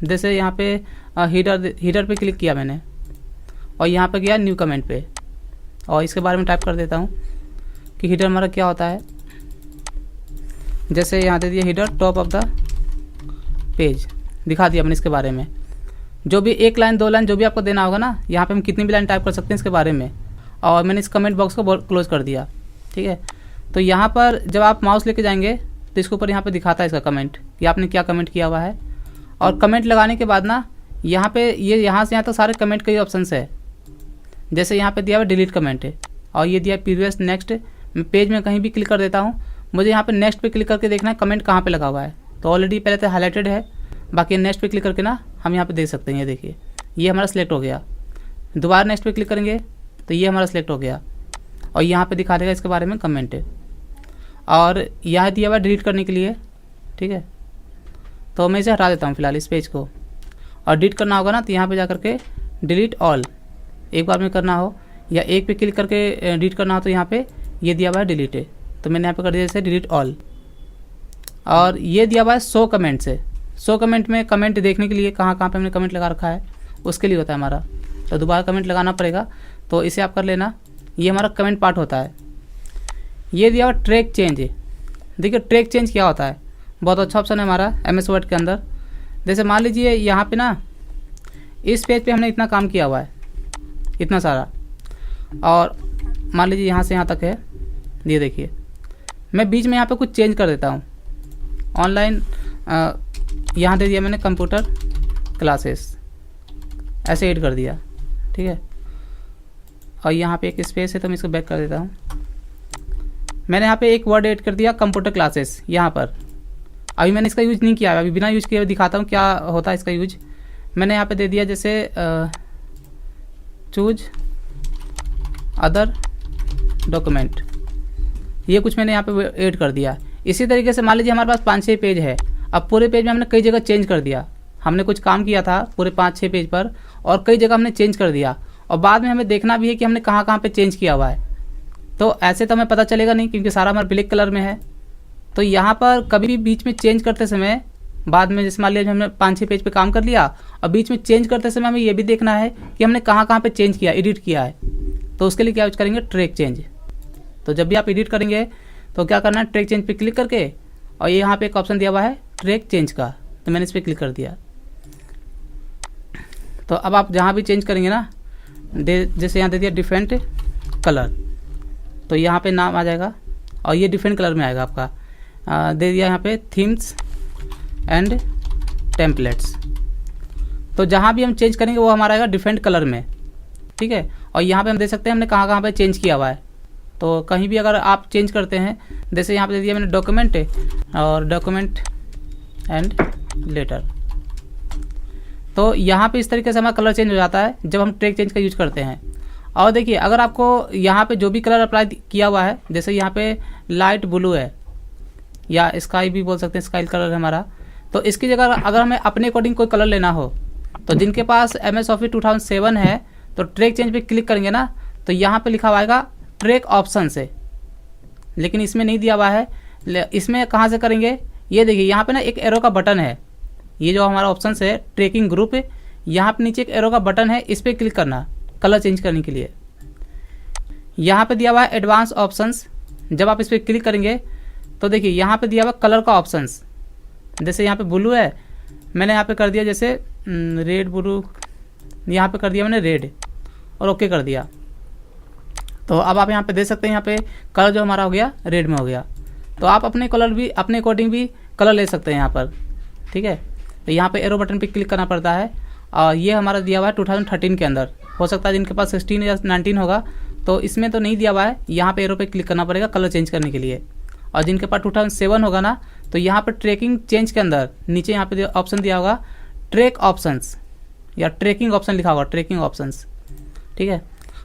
जैसे यहाँ पे हीटर पे क्लिक किया मैंने और यहाँ पे गया न्यू कमेंट पे, और इसके बारे में टाइप कर देता हूँ कि हीटर हमारा क्या होता है। जैसे यहाँ दे दिया heater top of the page, दिखा दिया मैंने इसके बारे में। जो भी एक लाइन, दो लाइन जो भी आपको देना होगा ना, यहाँ पे हम कितनी भी लाइन टाइप कर सकते हैं इसके बारे में। और मैंने इस कमेंट बॉक्स को क्लोज कर दिया, ठीक है। तो यहाँ पर जब आप माउस लेके जाएंगे तो इसके ऊपर यहाँ पे दिखाता है इसका कमेंट कि आपने क्या कमेंट किया हुआ है। और कमेंट लगाने के बाद ना, यहाँ पे ये यहाँ से यहाँ तक सारे कमेंट के ऑप्शन है। जैसे यहाँ पे दिया हुआ डिलीट कमेंट है और ये दिया प्रीवियस, नेक्स्ट। मैं पेज में कहीं भी क्लिक कर देता हूँ, मुझे यहाँ पे नेक्स्ट पे क्लिक करके देखना है कमेंट कहाँ पे लगा हुआ है। तो ऑलरेडी पहले तो हाईलाइटेड है, बाकी नेक्स्ट पे क्लिक करके ना हम यहाँ पे देख सकते हैं। ये देखिए, ये हमारा सिलेक्ट हो गया। दोबारा नेक्स्ट पे क्लिक करेंगे तो ये हमारा सिलेक्ट हो गया और यहाँ पे दिखा देगा इसके बारे में कमेंट है। और यहाँ दिया हुआ डिलीट करने के लिए, ठीक है। तो मैं इसे हटा देता हूँ फिलहाल इस पेज को। और डिलीट करना होगा ना, तो यहाँ पे जा करके डिलीट ऑल एक बार में करना हो, या एक पे क्लिक करके डिलीट करना हो, तो यहाँ पे ये दिया हुआ है डिलीट है, तो मैंने यहाँ पे कर दिया जैसे डिलीट ऑल। और ये दिया हुआ है 100 कमेंट से। 100 कमेंट में कमेंट देखने के लिए कहाँ कहाँ पे हमने कमेंट लगा रखा है उसके लिए होता है हमारा। तो दोबारा कमेंट लगाना पड़ेगा, तो इसे आप कर लेना। ये हमारा कमेंट पार्ट होता है। ये दिया हुआ ट्रैक चेंज। देखिए, ट्रैक चेंज क्या होता है, बहुत अच्छा ऑप्शन है हमारा MS वर्ड के अंदर। जैसे मान लीजिए यहाँ पे ना, इस पेज पे हमने इतना काम किया हुआ है, इतना सारा, और मान लीजिए यहाँ से यहाँ तक है। ये देखिए, मैं बीच में यहाँ पे कुछ चेंज कर देता हूँ। ऑनलाइन यहाँ दे दिया मैंने कंप्यूटर क्लासेस, ऐसे ऐड कर दिया, ठीक है। और यहाँ पे एक स्पेस है तो मैं इसको बैक कर देता हूँ। मैंने यहाँ पे एक वर्ड ऐड कर दिया कंप्यूटर क्लासेस यहाँ पर। अभी मैंने इसका यूज नहीं किया है, अभी बिना यूज किए दिखाता हूँ क्या होता है इसका यूज। मैंने यहाँ पे दे दिया जैसे चूज अदर डॉक्यूमेंट, ये कुछ मैंने यहाँ पे ऐड कर दिया। इसी तरीके से मान लीजिए हमारे पास 5-6 पेज है। अब पूरे पेज में हमने कई जगह चेंज कर दिया, हमने कुछ काम किया था पूरे 5-6 पेज पर और कई जगह हमने चेंज कर दिया, और बाद में हमें देखना भी है कि हमने कहाँ कहाँ पे चेंज किया हुआ है। तो ऐसे तो हमें पता चलेगा नहीं क्योंकि सारा हमारा ब्लैक कलर में है। तो यहाँ पर कभी भी बीच में चेंज करते समय, बाद में जैसे मान लीजिए हमने 5-6 पेज पे काम कर लिया और बीच में चेंज करते समय हमें ये भी देखना है कि हमने कहाँ कहाँ पे चेंज किया, एडिट किया है। तो उसके लिए क्या यूज करेंगे, ट्रैक चेंज। तो जब भी आप एडिट करेंगे तो क्या करना है, ट्रैक चेंज पे क्लिक करके, और ये यहाँ पे एक ऑप्शन दिया हुआ है ट्रैक चेंज का, तो मैंने इस पर क्लिक कर दिया। तो अब आप जहाँ भी चेंज करेंगे ना, जैसे यहाँ दे दिया डिफरेंट कलर, तो यहाँ पे नाम आ जाएगा और ये डिफरेंट कलर में आएगा आपका। दे दिया यहाँ पे थीम्स एंड टेम्पलेट्स, तो जहाँ भी हम चेंज करेंगे वो हमारा आएगा डिफरेंट कलर में, ठीक है। और यहाँ पे हम देख सकते हैं हमने कहाँ कहाँ पे चेंज किया हुआ है। तो कहीं भी अगर आप चेंज करते हैं, जैसे यहाँ पे दे दिया मैंने डॉक्यूमेंट और डॉक्यूमेंट एंड लेटर, तो यहाँ पे इस तरीके से हमारा कलर चेंज हो जाता है जब हम ट्रैक चेंज का यूज करते हैं। और देखिए अगर आपको यहाँ पे जो भी कलर अप्लाई किया हुआ है, जैसे यहाँ पे लाइट ब्लू है या स्काई भी बोल सकते हैं, स्काई कलर है हमारा, तो इसकी जगह अगर हमें अपने अकॉर्डिंग कोई कलर लेना हो, तो जिनके पास MS Office 2007 है तो ट्रैक चेंज पे क्लिक करेंगे ना, तो यहाँ पे लिखा हुआ आएगा ट्रैक ऑप्शन से, लेकिन इसमें नहीं दिया हुआ है। इसमें कहाँ से करेंगे, ये देखिए यहाँ पे ना एक एरो का बटन है, ये जो हमारा ऑप्शन है ट्रैकिंग ग्रुप, यहाँ पे नीचे एक एरो का बटन है, इस पर क्लिक करना कलर चेंज करने के लिए। यहाँ पे दिया हुआ है एडवांस ऑप्शंस, जब आप इस पर क्लिक करेंगे तो देखिए यहाँ पे दिया हुआ कलर का ऑप्शंस, जैसे यहाँ पे ब्लू है, मैंने यहाँ पे कर दिया जैसे रेड ब्लू, यहाँ पे कर दिया मैंने रेड और ओके कर दिया। तो अब आप यहाँ पे देख सकते हैं, यहाँ पे कलर जो हमारा हो गया रेड में हो गया। तो आप अपने कलर भी अपने अकॉर्डिंग भी कलर ले सकते हैं यहाँ पर, ठीक है। तो यहाँ पे एरो बटन पे क्लिक करना पड़ता है और ये हमारा दिया हुआ है 2013 के अंदर, हो सकता है जिनके पास 16 या 19 होगा तो इसमें तो नहीं दिया हुआ है, यहाँ पे एरो पे क्लिक करना पड़ेगा कलर चेंज करने के लिए। और जिनके पास 2007 होगा ना, तो यहाँ पर ट्रैकिंग चेंज के अंदर नीचे यहाँ पे ऑप्शन दिया होगा ट्रैक ऑप्शंस या ट्रैकिंग ऑप्शन लिखा होगा, ट्रैकिंग ऑप्शंस, ठीक है।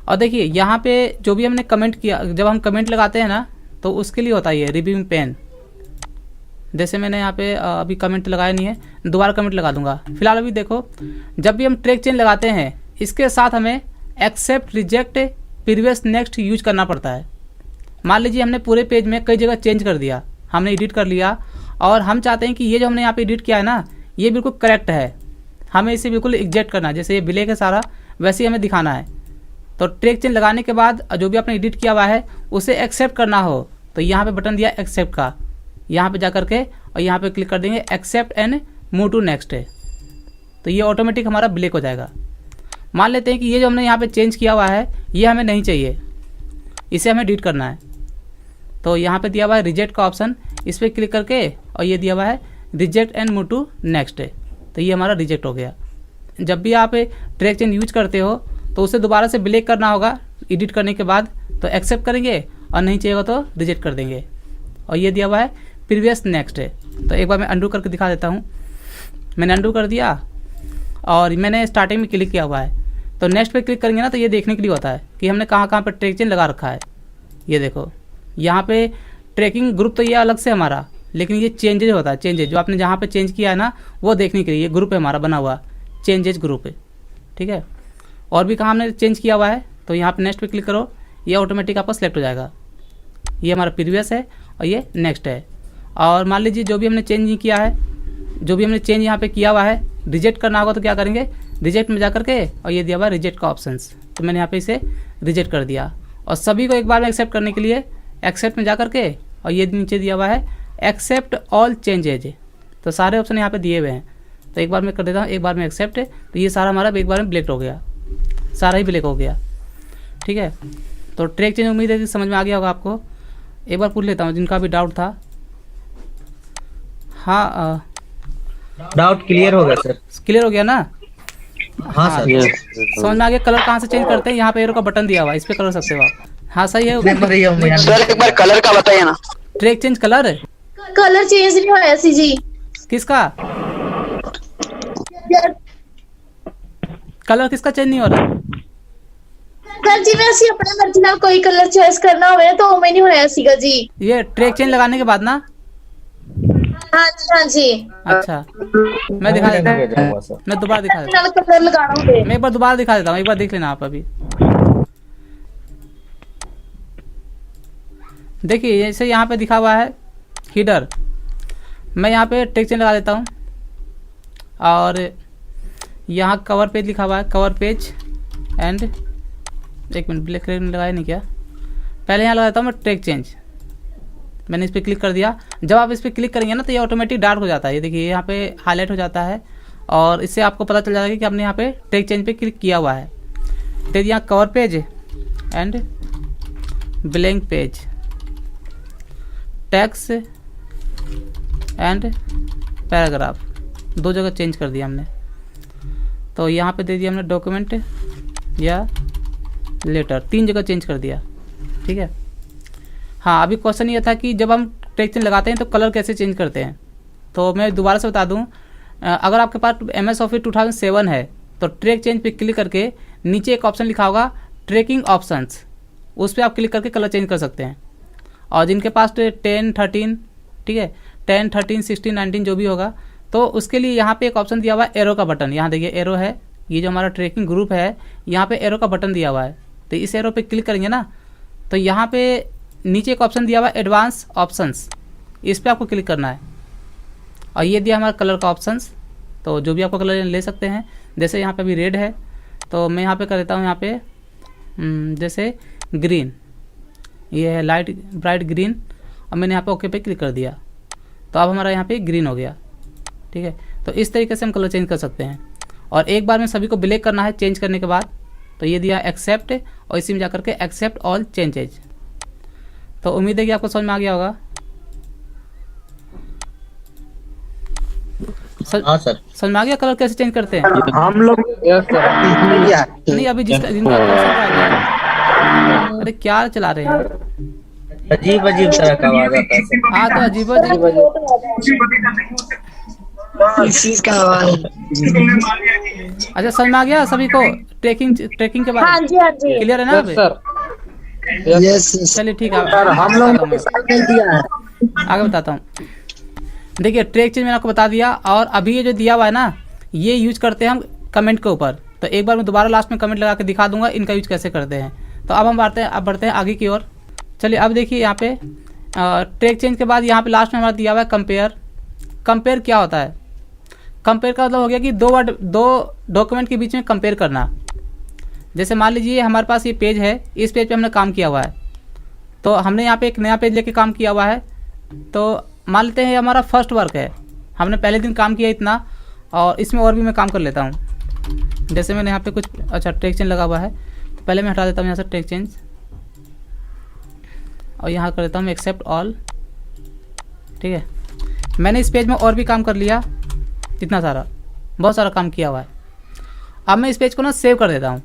और देखिए यहाँ पे जो भी हमने कमेंट किया, जब हम कमेंट लगाते हैं ना तो उसके लिए होता है ये रिव्यूइंग पेन। जैसे मैंने यहाँ पे अभी कमेंट लगाया नहीं है, दोबारा कमेंट लगा दूंगा। फिलहाल अभी देखो, जब भी हम ट्रैक चेंज लगाते हैं इसके साथ हमें accept reject previous next use करना पड़ता है। मान लीजिए हमने पूरे पेज में कई जगह चेंज कर दिया, हमने एडिट कर लिया और हम चाहते हैं कि ये जो हमने यहाँ पे एडिट किया है ना ये बिल्कुल करेक्ट है, हमें इसे बिल्कुल एग्जैक्ट करना है, जैसे ये ब्लैक है सारा वैसे ही हमें दिखाना है। तो ट्रैक चेंज लगाने के बाद जो भी आपने एडिट किया हुआ है उसे एक्सेप्ट करना हो तो यहाँ पे बटन दिया एक्सेप्ट का, यहाँ पे जा करके और यहाँ पे क्लिक कर देंगे accept and move to next है, तो ये ऑटोमेटिक हमारा ब्लैक हो जाएगा। मान लेते हैं कि ये जो हमने यहाँ पे चेंज किया हुआ है ये हमें नहीं चाहिए, इसे हमें एडिट करना है, तो यहाँ पे दिया हुआ है रिजेक्ट का ऑप्शन, इस पर क्लिक करके और ये दिया हुआ है reject and move to next है, तो ये हमारा रिजेक्ट हो गया। जब भी आप ट्रैक चेंज यूज करते हो तो उसे दोबारा से ब्लैक करना होगा एडिट करने के बाद, तो एक्सेप्ट करेंगे और नहीं चाहिएगा तो रिजेक्ट कर देंगे। और ये दिया हुआ है प्रीवियस नेक्स्ट है, तो एक बार मैं अंडू करके दिखा देता हूँ। मैंने अंडू कर दिया और मैंने स्टार्टिंग में क्लिक किया हुआ है, तो नेक्स्ट पे क्लिक करेंगे ना तो ये देखने के लिए होता है कि हमने कहाँ कहाँ पर ट्रैक चेंज लगा रखा है। ये देखो यहाँ पे ट्रैकिंग ग्रुप तो ये अलग से हमारा, लेकिन ये चेंजेज होता है, चेंजेज जो आपने जहाँ पे चेंज किया है ना वो देखने के लिए ये ग्रुप है हमारा बना हुआ, चेंजेज ग्रुप है, ठीक है। और भी कहाँ हमने चेंज किया हुआ है तो यहाँ पे नेक्स्ट पे क्लिक करो, ये ऑटोमेटिक आपका सेलेक्ट हो जाएगा। ये हमारा प्रीवियस है और ये नेक्स्ट है। और मान लीजिए जो भी हमने चेंज नहीं किया है, जो भी हमने चेंज यहाँ पे किया हुआ है रिजेक्ट करना होगा तो क्या करेंगे, रिजेक्ट में जा करके और ये दिया हुआ है रिजेक्ट का ऑप्शंस, तो मैंने यहाँ पे इसे रिजेक्ट कर दिया। और सभी को एक बार में एक्सेप्ट करने के लिए एक्सेप्ट में जा करके और ये नीचे दिया हुआ है एक्सेप्ट ऑल चेंजेज, तो सारे ऑप्शन यहाँ पे दिए हुए हैं। तो एक बार मैं कर देता हूँ, एक बार में एक्सेप्ट, तो ये सारा हमारा एक बार में ब्लैक हो गया, सारा ही ब्लैक हो गया, ठीक है। तो ट्रैक चेंज उम्मीद है कि समझ में आ गया होगा आपको। एक बार पूछ लेता हूँ जिनका भी डाउट था। हाँ डाउट क्लियर हो गया सर। क्लियर हो गया ना? हाँ सर समझ में आ गया। कलर कहाँ से चेंज करते हैं, यहाँ पे एरो का बटन दिया हुआ है, इस पे कर सकते हो आप। हाँ सही है सर एक बार कलर का बताइए ना। Track change colour colour change नहीं होया सी जी। किसका कलर किसका चेंज नहीं हो रहा? सर जिवें ਅਸੀਂ अपने मर्जी ਨਾਲ कोई कलर चॉइस करना होवे तो उमें नहीं होया सीगा जी। ये ट्रैक चेंज लगाने के बाद ना? हाँ जी हाँ जी। अच्छा मैं दिखा देता हूँ, मैं दोबारा दिखा देता ਨਾਲ कलर लगाना होवे। हूँ, मैं एक बार दोबारा दिखा देता हूँ, एक बार देख लेना आप। अभी देखिए जैसे यहाँ पे दिखा हुआ है हीडर, मैं यहाँ पे ट्रैक चेंज लगा देता हूँ और यहाँ कवर पेज लिखा हुआ है, कवर पेज एंड एक मिनट ब्लैक कलर में लगाया नहीं क्या, पहले यहाँ लगा देता हूँ मैं ट्रैक चेंज। मैंने इस पर क्लिक कर दिया। जब आप इस पर क्लिक करेंगे ना तो ये ऑटोमेटिक डार्क हो जाता है, ये देखिए यहाँ पे हाईलाइट हो जाता है और इससे आपको पता चल जाएगा कि आपने यहाँ पे ट्रैक चेंज पे क्लिक किया हुआ है। तो यहाँ cover page and blank page, text and paragraph, 2 जगह चेंज कर दिया हमने। तो यहाँ पे दे दिया हमने डॉक्यूमेंट या लेटर, 3 जगह चेंज कर दिया। ठीक है। हाँ, अभी क्वेश्चन ये था कि जब हम ट्रैक चेंज लगाते हैं तो कलर कैसे चेंज करते हैं। तो मैं दोबारा से बता दूं, अगर आपके पास MS Office 2007 है तो ट्रैक चेंज पे क्लिक करके नीचे एक ऑप्शन लिखा होगा ट्रैकिंग ऑप्शंस, उस पर आप क्लिक करके कलर चेंज कर सकते हैं। और जिनके पास 10, 13, ठीक है, 10, 13, 16, 19 जो भी होगा, तो उसके लिए यहाँ पे एक ऑप्शन दिया हुआ है एरो का बटन। यहाँ देखिए एरो है, ये जो हमारा ट्रैकिंग ग्रुप है, यहाँ पे एरो का बटन दिया हुआ है। तो इस एरो पे क्लिक करेंगे ना, तो यहाँ पे नीचे एक ऑप्शन दिया हुआ है एडवांस ऑप्शंस, इस पर आपको क्लिक करना है। और ये दिया हमारा कलर का ऑप्शंस, तो जो भी आपको कलर ले सकते हैं। जैसे यहाँ पे अभी रेड है, तो मैं यहाँ पे कर देता हूँ, यहाँ पे जैसे ग्रीन, ये है लाइट ब्राइट ग्रीन, और मैंने यहाँ पे ओके पे क्लिक कर दिया, तो अब हमारा यहाँ पे ग्रीन हो गया। ठीक है। तो इस तरीके से हम कलर चेंज कर सकते हैं। और एक बार में सभी को ब्लैक करना है चेंज करने के बाद। तो ये दिया एक्सेप्ट, और इसी में जाकर के एक्सेप्ट ऑल चेंजेज। तो उम्मीद है कि आपको समझ में आ गया होगा। हाँ सर। समझ में आ गया कलर कैसे चेंज करते हैं। हम लोग नहीं, अभी जिनका क्वेश्चन आ गया। अरे क्या चला रहे हैं, अजीब अजीब तरह का आवाज आता है सर। हाँ तो अजीब अजीब। अच्छा, समझ में आ गया सभी को ट्रैकिंग के बारे हाँ में। जी, हाँ जी। क्लियर है ना अभी? चलिए ठीक है, हम लोग आगे बताता हूँ। देखिए ट्रैक चेंज मैंने आपको बता दिया, और अभी ये जो दिया हुआ है ना, ये यूज करते हैं हम कमेंट के ऊपर। तो एक बार मैं दोबारा लास्ट में कमेंट लगा के दिखा दूंगा इनका यूज कैसे करते हैं। तो अब हम बढ़ते हैं आगे की ओर। चलिए अब देखिए यहाँ पे ट्रैक चेंज के बाद यहाँ पे लास्ट में हमारा दिया हुआ है कंपेयर। कंपेयर क्या होता है? कंपेयर का मतलब हो गया कि दो डॉक्यूमेंट के बीच में कंपेयर करना। जैसे मान लीजिए हमारे पास ये पेज है, इस पेज पे हमने काम किया हुआ है, तो हमने यहाँ पे एक नया पेज लेके काम किया हुआ है। तो मान लेते हैं ये हमारा फर्स्ट वर्क है, हमने पहले दिन काम किया इतना, और इसमें और भी मैं काम कर लेता हूँ। जैसे मैंने यहाँ पे कुछ अच्छा ट्रैक चेंज लगा हुआ है, तो पहले मैं हटा देता हूँ यहाँ से ट्रैक चेंज, और यहाँ कर देता हूँ एक्सेप्ट ऑल। ठीक है, मैंने इस पेज में और भी काम कर लिया, इतना सारा बहुत सारा काम किया हुआ है। अब मैं इस पेज को ना सेव कर देता हूँ।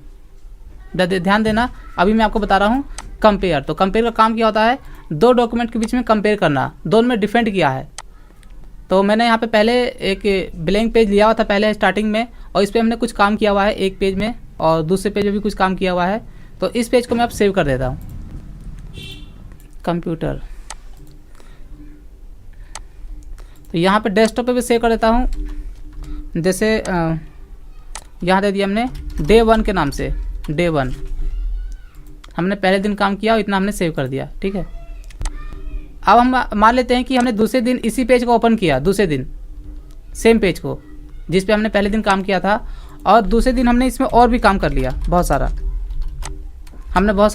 ध्यान देना, अभी मैं आपको बता रहा हूँ कंपेयर। तो कंपेयर का काम क्या होता है? 2 डॉक्यूमेंट के बीच में कंपेयर करना, दोनों में डिफरेंट किया है। तो मैंने यहाँ पे पहले एक ब्लैंक पेज लिया हुआ था पहले स्टार्टिंग में, और इस पर हमने कुछ काम किया हुआ है एक पेज में, और दूसरे पेज में भी कुछ काम किया हुआ है। तो इस पेज को मैं अब सेव कर देता हूँ कंप्यूटर। तो यहाँ पे डेस्कटॉप पे भी सेव कर देता हूँ। जैसे यहाँ दे दिया हमने डे 1 के नाम से, डे 1 हमने पहले दिन काम किया और इतना हमने सेव कर दिया। ठीक है, अब हम मान लेते हैं कि हमने दूसरे दिन इसी पेज को ओपन किया, दूसरे दिन सेम पेज को जिस पे हमने पहले दिन काम किया था, और दूसरे दिन हमने इसमें और भी काम कर लिया, बहुत सारा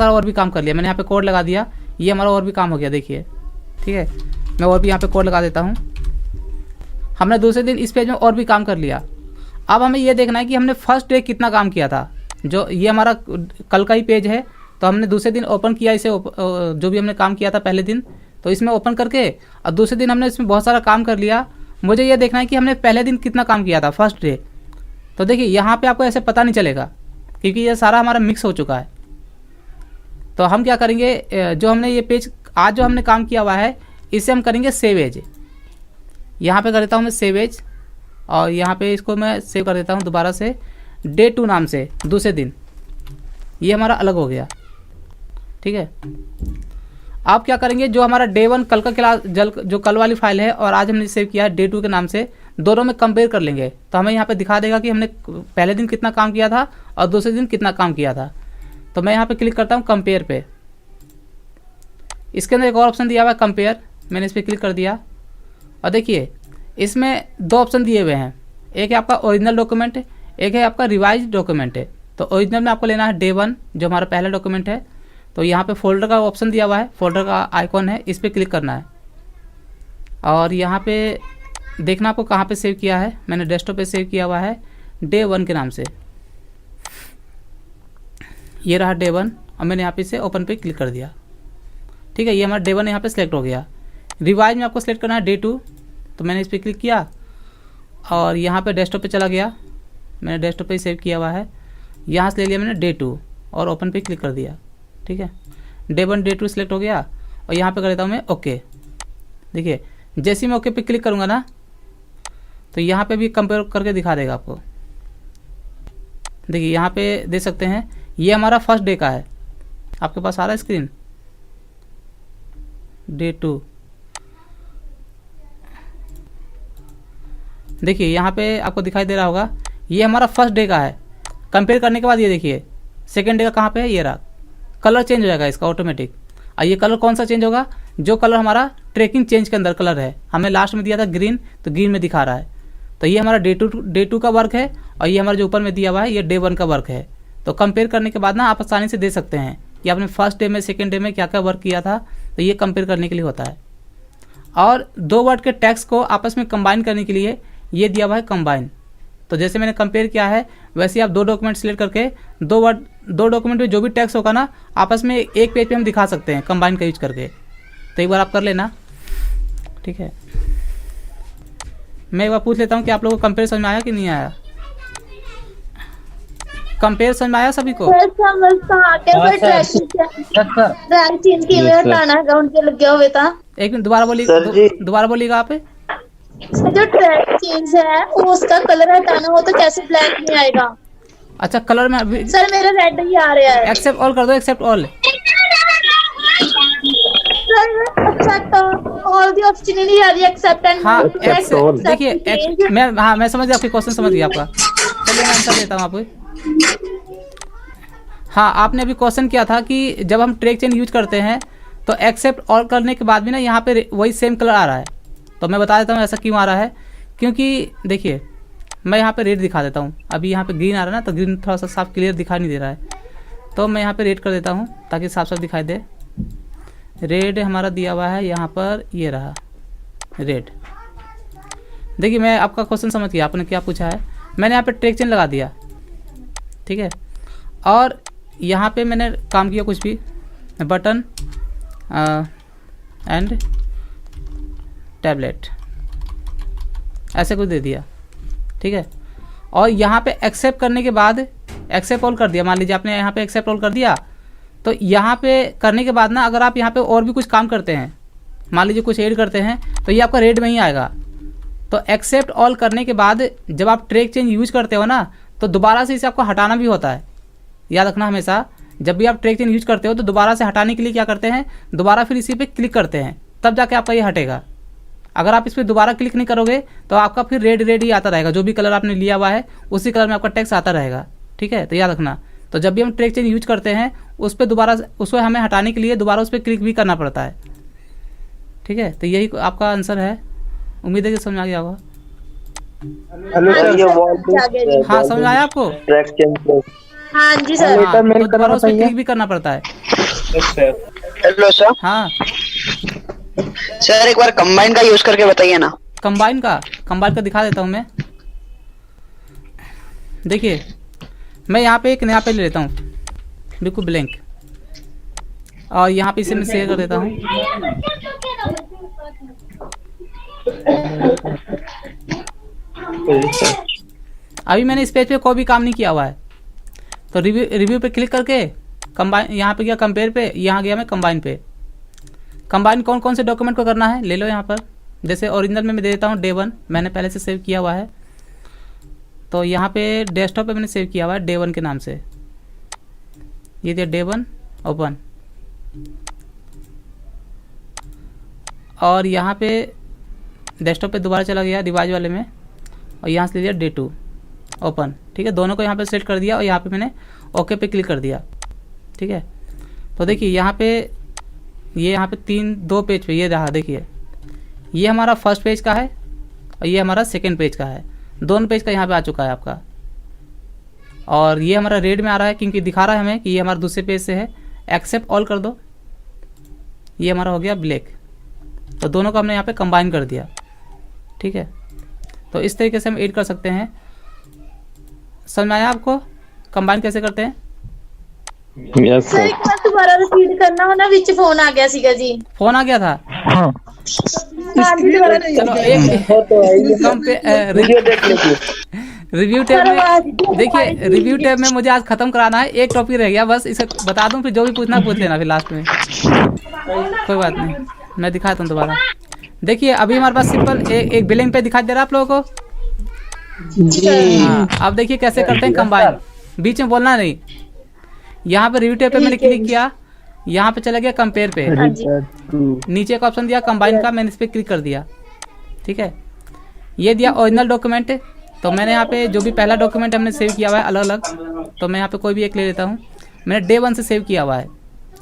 और भी काम कर लिया। मैंने यहाँ पे कोड लगा दिया, ये हमारा और भी काम हो गया, देखिए। ठीक है, मैं और भी यहाँ पे कोड लगा देता हूँ। हमने दूसरे दिन इस पेज में और भी काम कर लिया। अब हमें ये देखना है कि हमने फर्स्ट डे कितना काम किया था। जो ये हमारा कल का ही पेज है, तो हमने दूसरे दिन ओपन किया इसे, जो भी हमने काम किया था पहले दिन, तो इसमें ओपन करके, और दूसरे दिन हमने इसमें बहुत सारा काम कर लिया। मुझे ये देखना है कि हमने पहले दिन कितना काम किया था, फर्स्ट डे। तो देखिए यहाँ पे आपको ऐसे पता नहीं चलेगा, क्योंकि ये सारा हमारा मिक्स हो चुका है। तो हम क्या करेंगे, जो हमने ये पेज आज जो हमने काम किया हुआ है, इसे हम करेंगे सेव एज। यहाँ पे कर देता हूँ मैं सेव एज, और यहाँ पे इसको मैं सेव कर देता हूँ दोबारा से डे 2 नाम से, दूसरे दिन। ये हमारा अलग हो गया। ठीक है, आप क्या करेंगे, जो हमारा डे 1 कल का क्लास जो कल वाली फाइल है, और आज हमने सेव किया है डे 2 के नाम से, दोनों में कंपेयर कर लेंगे। तो हमें यहाँ पे दिखा देगा कि हमने पहले दिन कितना काम किया था और दूसरे दिन कितना काम किया था। तो मैं यहाँ पे क्लिक करता हूँ कंपेयर पे। इसके अंदर एक और ऑप्शन दिया हुआ है कंपेयर, मैंने इस पर क्लिक कर दिया, और देखिए इसमें 2 ऑप्शन दिए हुए हैं। एक है आपका ओरिजिनल डॉक्यूमेंट, एक है आपका रिवाइज डॉक्यूमेंट है। तो ओरिजिनल में आपको लेना है डे 1, जो हमारा पहला डॉक्यूमेंट है। तो यहाँ पे फोल्डर का ऑप्शन दिया हुआ है, फोल्डर का आइकॉन है, इस पर क्लिक करना है, और यहाँ पे देखना आपको कहाँ पे सेव किया है। मैंने डेस्कटॉप पे सेव किया हुआ है डे 1 के नाम से। ये रहा डे 1 और मैंने यहाँ पे इसे ओपन पे क्लिक कर दिया। ठीक है, ये हमारा डे 1 यहाँ पे सिलेक्ट हो गया। रिवाइज में आपको सिलेक्ट करना है डे 2, तो मैंने इस पर क्लिक किया और यहाँ पे डेस्कटॉप पे चला गया। मैंने डेस्कटॉप पे ही सेव किया हुआ है। यहाँ से ले लिया मैंने डे 2 और ओपन पे क्लिक कर दिया। ठीक है, डे 1 डे 2 सिलेक्ट हो गया और यहाँ पे कर देता हूँ मैं ओके। देखिए जैसे ही मैं ओके पे क्लिक करूँगा ना तो यहाँ पे भी कंपेयर करके दिखा देगा आपको। देखिए यहाँ पे देख सकते हैं ये हमारा फर्स्ट डे का है। आपके पास आ रहा है स्क्रीन? डे 2 देखिए यहाँ पे आपको दिखाई दे रहा होगा, ये हमारा फर्स्ट डे का है। कंपेयर करने के बाद ये देखिए सेकेंड डे का कहाँ पे है, ये रहा। कलर चेंज हो जाएगा इसका ऑटोमेटिक। और ये कलर कौन सा चेंज होगा? जो कलर हमारा ट्रैकिंग चेंज के अंदर कलर है। हमें लास्ट में दिया था ग्रीन, तो ग्रीन में दिखा रहा है। तो ये हमारा डे 2 का वर्क है और ये हमारा जो ऊपर में दिया हुआ है ये डे 1 का वर्क है। तो कंपेयर करने के बाद ना आप आसानी से दे सकते हैं कि आपने फर्स्ट डे में सेकेंड डे में क्या क्या वर्क किया था। तो ये कंपेयर करने के लिए होता है। और 2 वर्ड के टेक्स्ट को आपस में कंबाइन करने के लिए ये दिया हुआ है कंबाइन। तो जैसे मैंने कंपेयर किया है वैसे ही आप 2 डॉक्यूमेंट सिलेक्ट करके 2 डॉक्यूमेंट में जो भी टेक्स्ट होगा ना आपस में एक पेज पे हम दिखा सकते हैं कंबाइन का यूज करके। तो एक बार आप कर लेना। ठीक है, मैं एक बार पूछ लेता हूँ कि आप लोगों को कंपेयर समझ में आया कि नहीं आया? कंपेयर समझ में आया सभी को? सर समझ तो आ गया, पर ट्रैक चेंज किਵੇਂ हटाना है अकाउंट पे लगे हुए था। एक मिनट दोबारा बोलिए, दोबारा बोलिएगा आप। सर जो ट्रैक चेंज है उसका कलर हटाना हो तो कैसे ब्लैक नहीं आएगा? अच्छा कलर में सर मेरा रेड ही आ रहा है। एक्सेप्ट ऑल कर दो, accept all. Sir accept all the option ही नहीं आ रही, एक्सेप्ट एंड हाँ देखिए मैं समझ गया, आपके क्वेश्चन समझ गया आपका। चलिए मैं आंसर देता हूँ आपको। हाँ, आपने अभी क्वेश्चन किया था कि जब हम ट्रैक चेन यूज करते हैं तो एक्सेप्ट ऑल करने के बाद भी ना यहाँ पे वही सेम कलर आ रहा है। तो मैं बता देता हूँ ऐसा क्यों आ रहा है। क्योंकि देखिए मैं यहाँ पे रेड दिखा देता हूँ। अभी यहाँ पे ग्रीन आ रहा है ना, तो ग्रीन थोड़ा सा साफ क्लियर दिखाई नहीं दे रहा है। तो मैं यहाँ पे रेड कर देता हूँ ताकि साफ साफ दिखाई दे। रेड हमारा दिया हुआ है यहाँ पर, ये रहा रेड। देखिए मैं आपका क्वेश्चन समझ गया, आपने क्या पूछा है। मैंने यहाँ पे ट्रैक चेन लगा दिया। ठीक है, और यहाँ पे मैंने काम किया कुछ भी, बटन एंड टैबलेट ऐसे कुछ दे दिया। ठीक है, और यहाँ पे एक्सेप्ट करने के बाद एक्सेप्ट ऑल कर दिया। मान लीजिए आपने यहाँ पे एक्सेप्ट ऑल कर दिया, तो यहाँ पे करने के बाद ना अगर आप यहाँ पे और भी कुछ काम करते हैं, मान लीजिए कुछ ऐड करते हैं, तो ये आपका रेड में ही आएगा। तो एक्सेप्ट ऑल करने के बाद जब आप ट्रैक चेंज यूज करते हो ना तो दोबारा से इसे आपको हटाना भी होता है। याद रखना हमेशा, जब भी आप ट्रैक चेन यूज करते हो तो दोबारा से हटाने के लिए क्या करते हैं, दोबारा फिर इसी पे क्लिक करते हैं, तब जाके आपका ये हटेगा। अगर आप इस पर दोबारा क्लिक नहीं करोगे तो आपका फिर रेड ही आता रहेगा। जो भी कलर आपने लिया हुआ है उसी कलर में आपका टेक्स्ट आता रहेगा। ठीक है, तो याद रखना। तो जब भी हम ट्रैक चेन यूज करते हैं उस पर दोबारा उसको हमें हटाने के लिए दोबारा उस पर क्लिक भी करना पड़ता है। ठीक है, तो यही आपका आंसर है। उम्मीद है कि समझ आ गया होगा। हेलो सर, ये वॉल हाँ समझ आया आपको? Track change. हाँ जी सर। हाँ, तो दोबारा उस पर क्लिक भी करना पड़ता है। Hello sir. हाँ सर एक बार कंबाइन का यूज करके बताइए ना। कंबाइन का दिखा देता हूँ मैं। देखिए मैं यहाँ पे एक नया पेज ले लेता हूँ बिल्कुल ब्लैंक, और यहाँ पे इसे मैं शेयर कर देता हूँ। अभी मैंने इस पेज पे कोई भी काम नहीं किया हुआ है। तो रिव्यू पे क्लिक करके कंबाइन, यहाँ पे गया कंपेयर पे, यहाँ गया मैं कंबाइन पे। कंबाइन कौन कौन से डॉक्यूमेंट को करना है ले लो यहाँ पर। जैसे ओरिजिनल में मैं दे देता हूँ डे 1, मैंने पहले से सेव किया हुआ है। तो यहाँ पे डेस्कटॉप पे मैंने सेव किया हुआ है डे 1 के नाम से। ये दिया डे 1 ओपन, और यहाँ पे डेस्कटॉप पे दोबारा चला गया रिवाइज वाले में, और यहाँ से ले लिया डे 2 ओपन। ठीक है, दोनों को यहाँ पे सेलेक्ट कर दिया और यहाँ पे मैंने ओके पे क्लिक कर दिया। ठीक है, तो देखिए यहाँ पे ये यहाँ पे 2 पेज पे ये रहा। देखिए ये हमारा फर्स्ट पेज का है और ये हमारा सेकंड पेज का है। दोनों पेज का यहाँ पे आ चुका है आपका, और ये हमारा रेड में आ रहा है क्योंकि दिखा रहा है हमें कि ये हमारा दूसरे पेज से है। एक्सेप्ट ऑल कर दो, ये हमारा हो गया ब्लैक। तो दोनों को हमने यहाँ पे कंबाइन कर दिया। ठीक है, तो इस तरीके से हम एड कर सकते हैं। समझ में आया आपको कंबाइन कैसे करते हैं? यस सर एक बार दोबारा रिपीट करना हो ना, बीच फोन आ गया सीगा जी। फोन आ गया था। हाँ जी दोबारा चलो एक वीडियो देख लीजिए। रिव्यू टैब में देखिए, रिव्यू टैब में मुझे आज खत्म कराना है, एक टॉपिक रह गया बस, इसे बता दूं, फिर जो भी पूछना पूछ लेना फिर लास्ट में, कोई बात नहीं। मैं दिखाता हूँ दोबारा। देखिए अभी हमारे पास सिंपल एक बिलिंग पे दिखाई दे रहा है आप लोगों को जी। हाँ, अब देखिए कैसे करते हैं कंबाइन, बीच में बोलना नहीं। यहाँ पे रिव्यू टैब पे मैंने क्लिक किया, यहाँ पे चला गया कंपेयर पे, हाँ जी नीचे एक ऑप्शन दिया कंबाइन का, मैंने इस पर क्लिक कर दिया। ठीक है, ये दिया ओरिजिनल डॉक्यूमेंट, तो मैंने यहाँ पे जो भी पहला डॉक्यूमेंट हमने सेव किया हुआ है अलग अलग, तो मैं यहाँ पे कोई भी एक ले लेता हूँ। मैंने डे 1 से सेव किया हुआ है,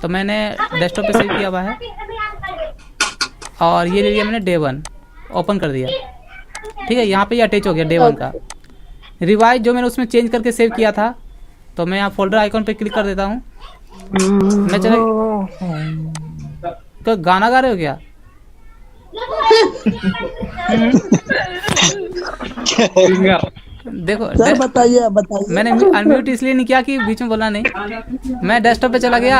तो मैंने डेस्कटॉप पे सेव किया हुआ है, और ये ले लिया मैंने डे 1, ओपन कर दिया। ठीक है, यहाँ पे ये अटैच हो गया डे 1 का। रिवाइज जो मैंने उसमें चेंज करके सेव किया था, तो मैं यहाँ फोल्डर आइकॉन पे क्लिक कर देता हूँ। मैं चले तो गाना गा रहे हो क्या? देखो बताइए मैंने अनम्यूट इसलिए नहीं किया कि बीच में बोलना नहीं। मैं डेस्कटॉप पे चला गया,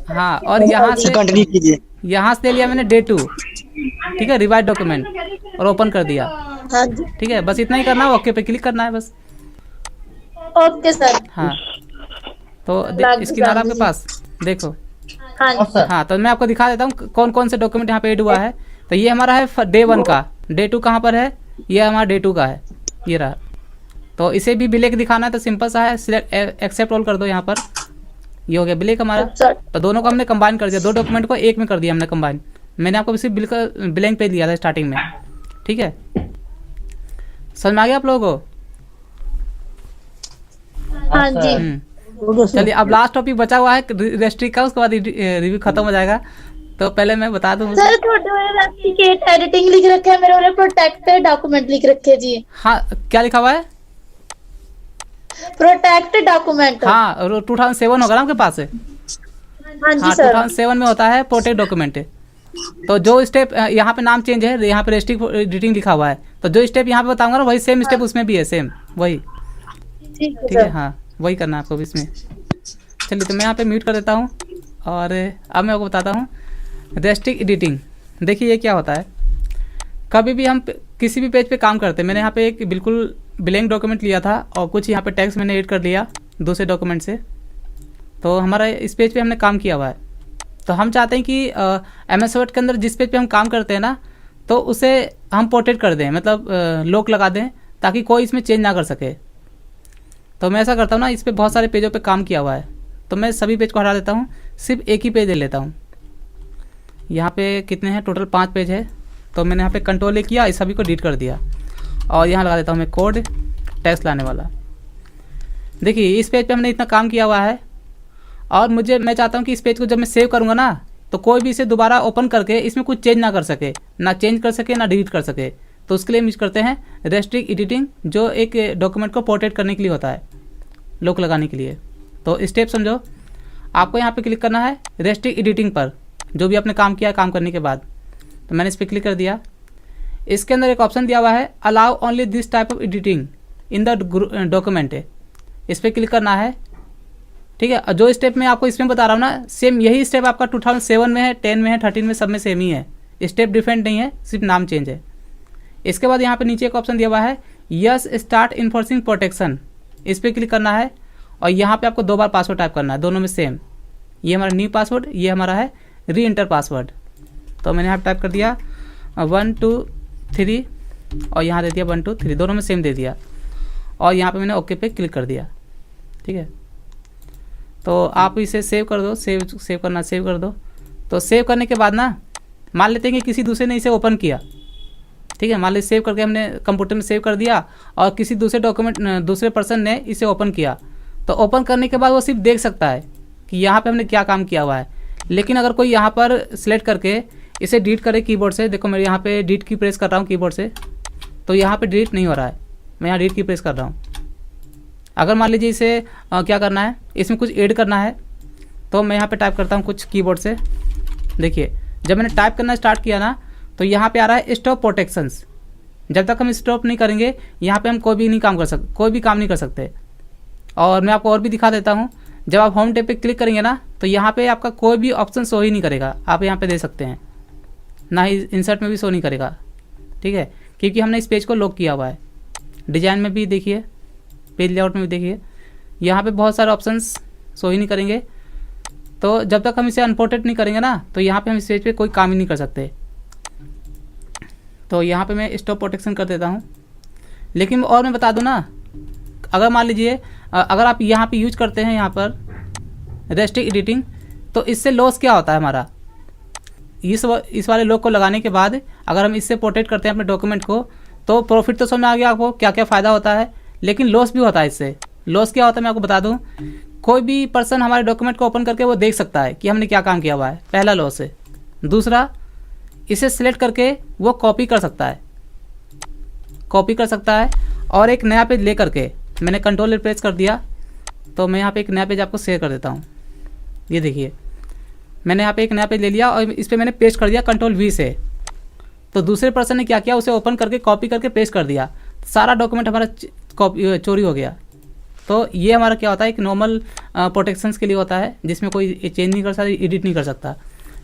हाँ, और यहाँ से कंटिन्यू कीजिए। यहाँ से ले लिया मैंने डे 2, ठीक है, रिवाइज डॉक्यूमेंट, और ओपन कर दिया। हाँ जी ठीक है, बस इतना ही करना है, ओके पे क्लिक करना है बस। Okay sir. हाँ, तो स्क्रीन आ रहा है आपके पास, देखो। हाँ जी हाँ, तो मैं आपको दिखा देता हूँ कौन कौन से डॉक्यूमेंट यहाँ पे ऐड हुआ है। तो ये हमारा है डे 1 का, डे 2 कहाँ पर है? ये हमारा डे 2 का है, ये रहा। तो इसे भी ब्लैक दिखाना है, तो सिंपल सा है, सिलेक्ट एक्सेप्ट ऑल कर दो यहाँ पर, ये हो गया ब्लैक हमारा। अच्छा तो दोनों को हमने कंबाइन कर दिया, 2 डॉक्यूमेंट को एक में कर दिया हमने कंबाइन। मैंने आपको सिर्फ ब्लैंक पे दिया था स्टार्टिंग में। ठीक है, समझ में आ गया आप लोगों को? हाँ जी चलिए अब लास्ट टॉपिक बचा हुआ है रेस्ट्रिक्ट का, उसके बाद रिव्यू खत्म हो जाएगा। तो पहले मैं बता दूं, सर थोड़े रेप्लिकेट एडिटिंग लिख रखा है, मेरे वाले प्रोटेक्टेड डॉक्यूमेंट लिख रखे जी। हाँ क्या लिखा हुआ है? Protected document. हाँ, 2007 होगा ना आपके पास? हाँ जी हाँ, सर। 2007 में होता है प्रोटेक्ट डॉक्यूमेंट। तो जो स्टेप यहाँ पे नाम चेंज है, यहाँ पे रेस्ट्रिक्ट एडिटिंग लिखा हुआ है, तो जो स्टेप यहाँ पे बताऊंगा ना, वही सेम स्टेप उसमें भी है, सेम वही। ठीक है, हाँ वही करना है आपको भी इसमें। चलिए तो मैं यहाँ पे म्यूट कर देता हूँ, और अब मैं आपको बताता हूँ रेस्ट्रिक्ट एडिटिंग। देखिए ये क्या होता है, कभी भी हम किसी भी पेज पे काम करते हैं, मैंने यहाँ पे एक बिल्कुल ब्लैंक डॉक्यूमेंट लिया था, और कुछ यहाँ पे टेक्स्ट मैंने ऐड कर लिया दूसरे डॉक्यूमेंट से। तो हमारा इस पेज पे हमने काम किया हुआ है, तो हम चाहते हैं कि MS वर्ड के अंदर जिस पेज पे हम काम करते हैं ना, तो उसे हम पोर्ट्रेट कर दें, मतलब लॉक लगा दें, ताकि कोई इसमें चेंज ना कर सके। तो मैं ऐसा करता हूँ ना, इस पर बहुत सारे पेजों पे काम किया हुआ है, तो मैं सभी पेज को हटा देता हूँ, सिर्फ एक ही पेज ले लेता हूँ। यहाँ पे कितने हैं? टोटल 5 पेज है। तो मैंने यहाँ पे कंट्रोल ए किया, इस सभी को डिलीट कर दिया, और यहाँ लगा देता हूँ मैं कोड टेक्स्ट लाने वाला। देखिए इस पेज पे हमने इतना काम किया हुआ है, और मैं चाहता हूँ कि इस पेज को जब मैं सेव करूँगा ना, तो कोई भी इसे दोबारा ओपन करके इसमें कुछ चेंज ना कर सके, ना चेंज कर सके ना डिलीट कर सके। तो उसके लिए हम यूज करते हैं रेस्ट्रिक्ट एडिटिंग, जो एक डॉक्यूमेंट को पोर्ट्रेट करने के लिए होता है, लॉक लगाने के लिए। तो स्टेप समझो, आपको यहाँ पे क्लिक करना है रेस्ट्रिक्ट एडिटिंग पर, जो भी आपने काम किया काम करने के बाद। तो मैंने इस पर क्लिक कर दिया। इसके अंदर एक ऑप्शन दिया हुआ है allow only this type of editing in the document, इस पर क्लिक करना है। ठीक है, जो स्टेप मैं आपको इसमें बता रहा हूँ ना, सेम यही स्टेप आपका 2007 में है, 10 में है, 13 में, सब में सेम ही है, स्टेप डिफरेंट नहीं है, सिर्फ नाम चेंज है। इसके बाद यहाँ पे नीचे एक ऑप्शन दिया हुआ है यस स्टार्ट इन्फोर्सिंग प्रोटेक्शन, इस पर क्लिक करना है, और यहाँ पे आपको 2 बार पासवर्ड टाइप करना है, दोनों में सेम। ये हमारा न्यू पासवर्ड, ये हमारा है री एंटर पासवर्ड। तो मैंने यहाँ पे टाइप कर दिया 1 2 3, और यहाँ दे दिया 1 2 3, दोनों में सेम दे दिया, और यहाँ पे मैंने ओके पे क्लिक कर दिया। ठीक है, तो आप इसे सेव कर दो, सेव करना सेव कर दो। तो सेव करने के बाद ना, मान लेते हैं कि किसी दूसरे ने इसे ओपन किया। ठीक है, मान लीजिए सेव करके हमने कंप्यूटर में सेव कर दिया, और किसी दूसरे पर्सन ने इसे ओपन किया। तो ओपन करने के बाद वो सिर्फ देख सकता है कि यहाँ पे हमने क्या काम किया हुआ है। लेकिन अगर कोई यहाँ पर सिलेक्ट करके इसे डिलीट करे कीबोर्ड से, देखो मैं यहाँ पे डिलीट की प्रेस कर रहा हूँ कीबोर्ड से, तो यहाँ पे डिलीट नहीं हो रहा है, मैं यहाँ डिलीट की प्रेस कर रहा हूँ। अगर मान लीजिए इसे क्या करना है, इसमें कुछ ऐड करना है, तो मैं यहाँ पे टाइप करता हूँ कुछ कीबोर्ड से। देखिए जब मैंने टाइप करना स्टार्ट किया ना, तो यहाँ पे आ रहा है स्टॉप प्रोटेक्शंस, जब तक हम स्टॉप नहीं करेंगे यहाँ पे हम कोई भी काम नहीं कर सकते। और मैं आपको और भी दिखा देता हूँ। जब आप होम टैब पे क्लिक करेंगे ना तो यहाँ पे आपका कोई भी ऑप्शन शो ही नहीं करेगा। आप यहाँ पे दे सकते हैं, ना ही इंसर्ट में भी शो नहीं करेगा, ठीक है, क्योंकि हमने इस पेज को लॉक किया हुआ है। डिजाइन में भी देखिए, पेज लेआउट में भी देखिए, यहाँ पे बहुत सारे ऑप्शंस शो ही नहीं करेंगे। तो जब तक हम इसे अनपोर्टेड नहीं करेंगे ना तो यहाँ पे हम इस पेज पे कोई काम ही नहीं कर सकते। तो यहाँ पे मैं स्टॉप प्रोटेक्शन कर देता हूँ। लेकिन और मैं बता दूँ ना, अगर मान लीजिए अगर आप यहाँ पे यूज करते हैं यहाँ पर रेस्ट्रिक्ट एडिटिंग, तो इससे लॉस क्या होता है हमारा, इस वाले लॉक को लगाने के बाद अगर हम इससे प्रोटेक्ट करते हैं अपने डॉक्यूमेंट को, तो प्रॉफिट तो समझ में आ गया आपको क्या क्या फ़ायदा होता है, लेकिन लॉस भी होता है। इससे लॉस क्या होता है मैं आपको बता दूं, कोई भी पर्सन हमारे डॉक्यूमेंट को ओपन करके वो देख सकता है कि हमने क्या काम किया हुआ है, पहला लॉस है। दूसरा, इसे सिलेक्ट करके वो कॉपी कर सकता है और एक नया पेज ले करके, मैंने कंट्रोल प्रेस कर दिया तो मैं यहाँ पे एक नया पेज आपको शेयर कर देता हूँ। ये देखिए, मैंने यहाँ पे एक नया पेज ले लिया और इस पर मैंने पेस्ट कर दिया कंट्रोल V से। तो दूसरे पर्सन ने क्या किया, उसे ओपन करके कॉपी करके पेस्ट कर दिया, सारा डॉक्यूमेंट हमारा चोरी हो गया। तो ये हमारा क्या होता है, एक नॉर्मल प्रोटेक्शंस के लिए होता है, जिसमें कोई चेंज नहीं कर सकता, एडिट नहीं कर सकता।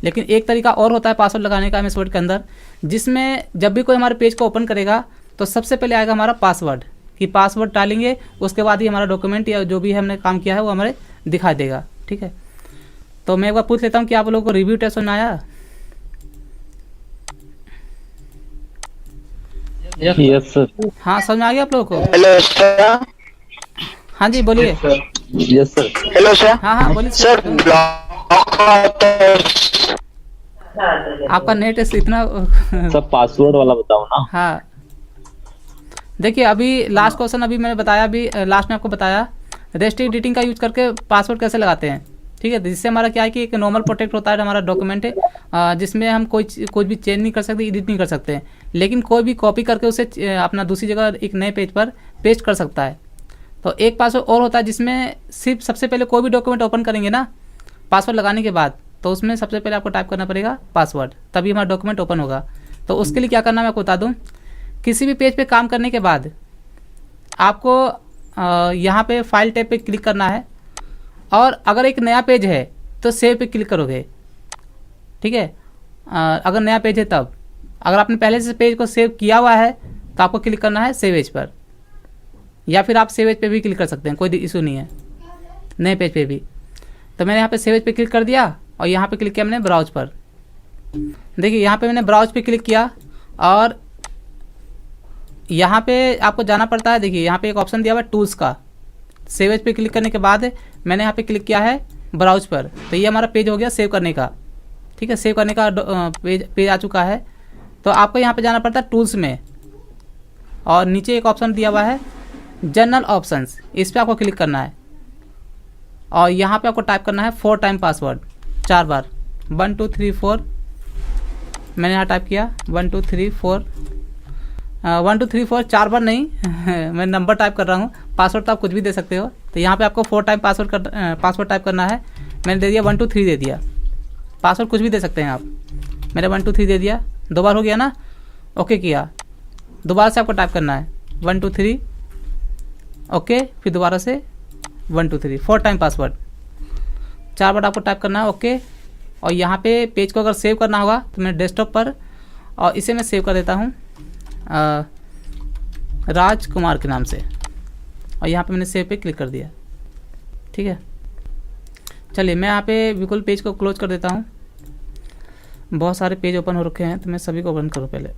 लेकिन एक तरीका और होता है पासवर्ड लगाने का MS वर्ड के अंदर, जिसमें जब भी कोई हमारे पेज को ओपन करेगा तो सबसे पहले आएगा हमारा पासवर्ड, कि पासवर्ड डालेंगे, उसके बाद ही हमारा डॉक्यूमेंट या जो भी हमने काम किया है वो हमारे दिखाई देगा, ठीक है। तो मैं एक बार पूछ लेता हूँ कि आप लोगों को रिव्यू टेस्ट समझ आया? Yes sir. हाँ, समझ में आ गया आप लोगों को? Hello sir. हाँ जी बोलिए। Yes sir. Hello sir. हाँ बोलिए सर आपका नेट इतना सब पासवर्ड वाला बताओ ना। हाँ, देखिए अभी लास्ट क्वेश्चन अभी मैंने बताया, अभी लास्ट में आपको बताया रेस्ट्रिक्ट एडिटिंग का यूज करके पासवर्ड कैसे लगाते हैं, ठीक है। जिससे हमारा क्या है कि एक नॉर्मल प्रोटेक्ट होता है हमारा डॉक्यूमेंट है, जिसमें हम कोई भी चेंज नहीं कर सकते, एडिट नहीं कर सकते, लेकिन कोई भी कॉपी करके उसे अपना दूसरी जगह एक नए पेज पर पेस्ट कर सकता है। तो एक पासवर्ड और होता है जिसमें सिर्फ सबसे पहले कोई भी डॉक्यूमेंट ओपन करेंगे ना पासवर्ड लगाने के बाद, तो उसमें सबसे पहले आपको टाइप करना पड़ेगा पासवर्ड, तभी हमारा डॉक्यूमेंट ओपन होगा। तो उसके लिए क्या करना मैं आपको बता दूँ, किसी भी पेज पे काम करने के बाद आपको यहाँ पे फाइल टैब पे क्लिक करना है, और अगर एक नया पेज है तो सेव पे क्लिक करोगे, ठीक है। अगर नया पेज है तब, अगर आपने पहले से पेज को सेव किया हुआ है तो आपको क्लिक करना है सेव एज पर, या फिर आप सेव एज पे भी क्लिक कर सकते हैं, कोई इशू नहीं है नए पेज पे भी। तो मैंने यहाँ पे सेव एज पे क्लिक कर दिया और यहाँ पे क्लिक किया मैंने ब्राउज पर। देखिए यहाँ पे मैंने ब्राउज पे क्लिक किया और यहाँ पे आपको जाना पड़ता है। देखिए यहाँ पे एक ऑप्शन दिया हुआ है टूल्स का, सेव एज पे क्लिक करने के बाद मैंने यहाँ पे क्लिक किया है ब्राउज पर, तो ये हमारा पेज हो गया सेव करने का, ठीक है। सेव करने का पेज आ चुका है। तो आपको यहाँ पे जाना पड़ता है टूल्स में, और नीचे एक ऑप्शन दिया हुआ है जनरल ऑप्शंस, इस पर आपको क्लिक करना है और यहाँ पे आपको टाइप करना है 4 टाइम पासवर्ड, 4 बार, 1 2 3 4। मैंने यहाँ टाइप किया 1 2 3 4, 1 2 3 4, 4 बार नहीं मैं नंबर टाइप कर रहा हूँ, पासवर्ड तो आप कुछ भी दे सकते हो। तो यहाँ पे आपको 4 टाइम पासवर्ड टाइप करना है। मैंने दे दिया 1 2 3 दे दिया, पासवर्ड कुछ भी दे सकते हैं आप। मैंने 1 2 3 दे दिया, 2 बार हो गया ना, ओके किया। दोबारा से आपको टाइप करना है 1 2 3, ओके, फिर दोबारा से 1 2 3, 4 टाइम पासवर्ड, 4 बार आपको टाइप करना है, ओके। और यहाँ पे पेज को अगर सेव करना होगा तो मैं डेस्कटॉप पर, और इसे मैं सेव कर देता हूँ राजकुमार के नाम से, और यहाँ पे मैंने सेव पे क्लिक कर दिया, ठीक है। चलिए मैं यहाँ पे बिल्कुल पेज को क्लोज कर देता हूँ। बहुत सारे पेज ओपन हो रखे हैं तो मैं सभी को ओपन करूँ पहले।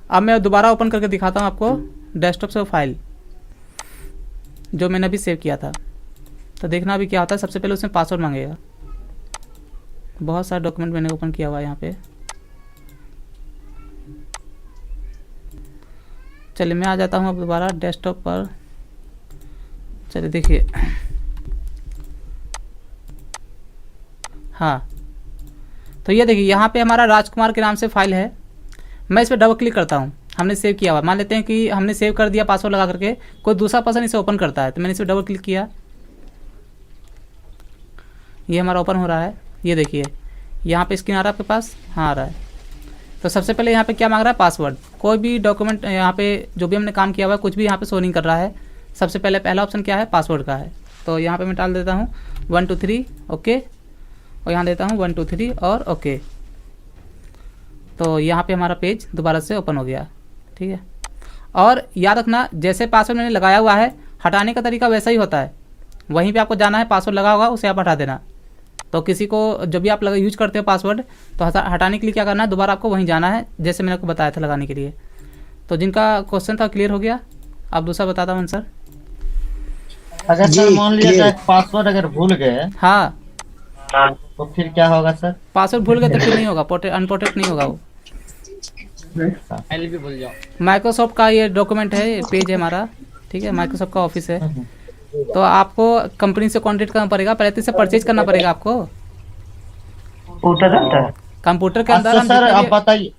अब मैं दोबारा ओपन करके दिखाता हूँ आपको डेस्कटॉप से वो फाइल जो मैंने अभी सेव किया था। तो देखना अभी क्या होता है। सबसे पहले उसमें पासवर्ड मांगेगा। बहुत सारे डॉक्यूमेंट मैंने ओपन किया हुआ है यहाँ पे। चलिए मैं आ जाता हूँ अब दोबारा डेस्कटॉप पर। चलिए देखिए, हाँ, तो ये देखिए यहाँ पे हमारा राजकुमार के नाम से फाइल है। मैं इस पर डबल क्लिक करता हूँ। हमने सेव किया हुआ, मान लेते हैं कि हमने सेव कर दिया पासवर्ड लगा करके, कोई दूसरा पर्सन इसे ओपन करता है, तो मैंने इस पर डबल क्लिक किया, ये हमारा ओपन हो रहा है। ये देखिए यहाँ पे स्क्रीन आ रहा है आपके पास, हाँ आ रहा है। तो सबसे पहले यहाँ पे क्या मांग रहा है, पासवर्ड। कोई भी डॉक्यूमेंट यहाँ पे जो भी हमने काम किया हुआ है कुछ भी यहाँ पे शो नहीं कर रहा है। सबसे पहले पहला ऑप्शन क्या है, पासवर्ड का है। तो यहाँ पे मैं डाल देता हूँ 1 2 3 ओके, और यहाँ देता हूँ 1 2 3 और ओके। तो यहाँ पे हमारा पेज दोबारा से ओपन हो गया, ठीक है। और याद रखना जैसे पासवर्ड मैंने लगाया हुआ है हटाने का तरीका वैसा ही होता है। वहीं पे आपको जाना है, पासवर्ड लगा होगा उसे आप हटा देना। तो किसी को जब भी आप यूज करते हो पासवर्ड तो हटाने के लिए क्या करना है, दोबारा आपको वहीं जाना है जैसे मैंने आपको बताया था लगाने के लिए। तो जिनका क्वेश्चन था क्लियर हो गया, अब दूसरा बताता हूँ आंसर। अगर सर मान लिया पासवर्ड अगर भूल गए, हाँ तो फिर क्या होगा सर? पासवर्ड भूल गए तो फिर नहीं होगा, अनप्रोटेक्ट नहीं होगा वो। भी भूल जाओ। माइक्रोसॉफ्ट का ये डॉक्यूमेंट है, ये पेज है हमारा, ठीक है। माइक्रोसॉफ्ट का ऑफिस है। तो आपको कंपनी से कॉन्टेक्ट करना पड़ेगा, पहले तो इसे परचेज करना पड़ेगा आपको। कंप्यूटर के अंदर सर आप बताइए,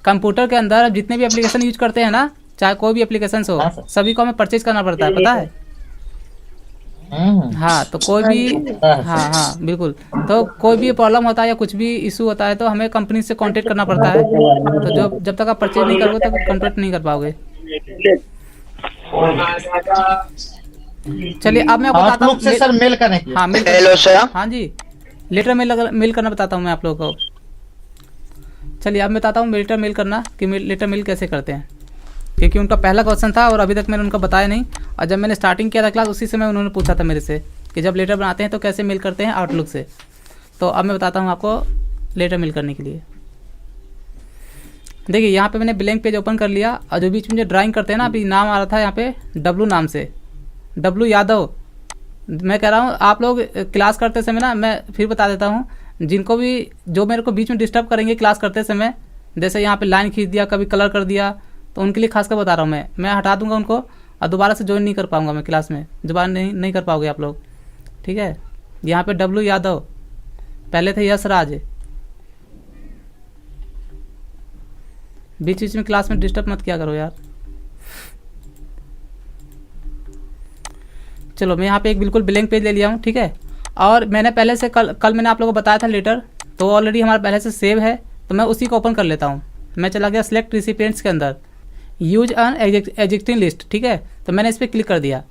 कंप्यूटर के अंदर जितने भी एप्लीकेशन यूज करते हैं ना, चाहे कोई भी एप्लीकेशन हो, सभी को हमें परचेज करना पड़ता है, पता है। हाँ तो कोई भी हाँ बिल्कुल। तो कोई भी प्रॉब्लम होता है या कुछ भी इशू होता है तो हमें कंपनी से कांटेक्ट करना पड़ता है। तो जब तक आप परचेज नहीं करोगे तब कांटेक्ट नहीं कर पाओगे। चलिए अब मैं बताता हूँ सर मेल करने की। हाँ मेल, हेलो सर। हाँ जी, लेटर मेल करना बताता हूँ मैं आप लोगों को। चलिए अब मैं बताता हूँ लेटर मेल करना कि लेटर मेल कैसे करते हैं, क्योंकि उनका पहला क्वेश्चन था और अभी तक मैंने उनको बताया नहीं। और जब मैंने स्टार्टिंग किया था क्लास उसी समय उन्होंने पूछा था मेरे से कि जब लेटर बनाते हैं तो कैसे मेल करते हैं आउटलुक से। तो अब मैं बताता हूँ आपको लेटर मेल करने के लिए। देखिए यहाँ पे मैंने ब्लैंक पेज ओपन कर लिया और जो बीच में जो ड्राइंग करते हैं ना, अभी नाम आ रहा था यहाँ पे डब्लू नाम से, डब्लू यादव। मैं कह रहा हूँ आप लोग क्लास करते समय ना, मैं फिर बता देता हूँ जिनको भी जो मेरे को बीच में डिस्टर्ब करेंगे क्लास करते समय, जैसे यहाँ पे लाइन खींच दिया, कभी कलर कर दिया, तो उनके लिए खासकर बता रहा हूँ मैं हटा दूंगा उनको और दोबारा से ज्वाइन नहीं कर पाऊंगा मैं क्लास में, दोबारा नहीं कर पाओगे आप लोग, ठीक है। यहाँ पे डब्लू यादव, पहले थे यश राज। बीच बीच में क्लास में डिस्टर्ब मत किया करो यार। चलो मैं यहाँ पे एक बिल्कुल ब्लैंक पेज ले लिया हूँ, ठीक है। और मैंने पहले से कल मैंने आप लोगों को बताया था लेटर, तो ऑलरेडी हमारा पहले से सेव है, तो मैं उसी को ओपन कर लेता हूँ। मैं चला गया सिलेक्ट रिसिपिएंट्स के अंदर, यूज एन एग्जिस्टिंग लिस्ट, ठीक है। तो मैंने इस पर क्लिक कर दिया।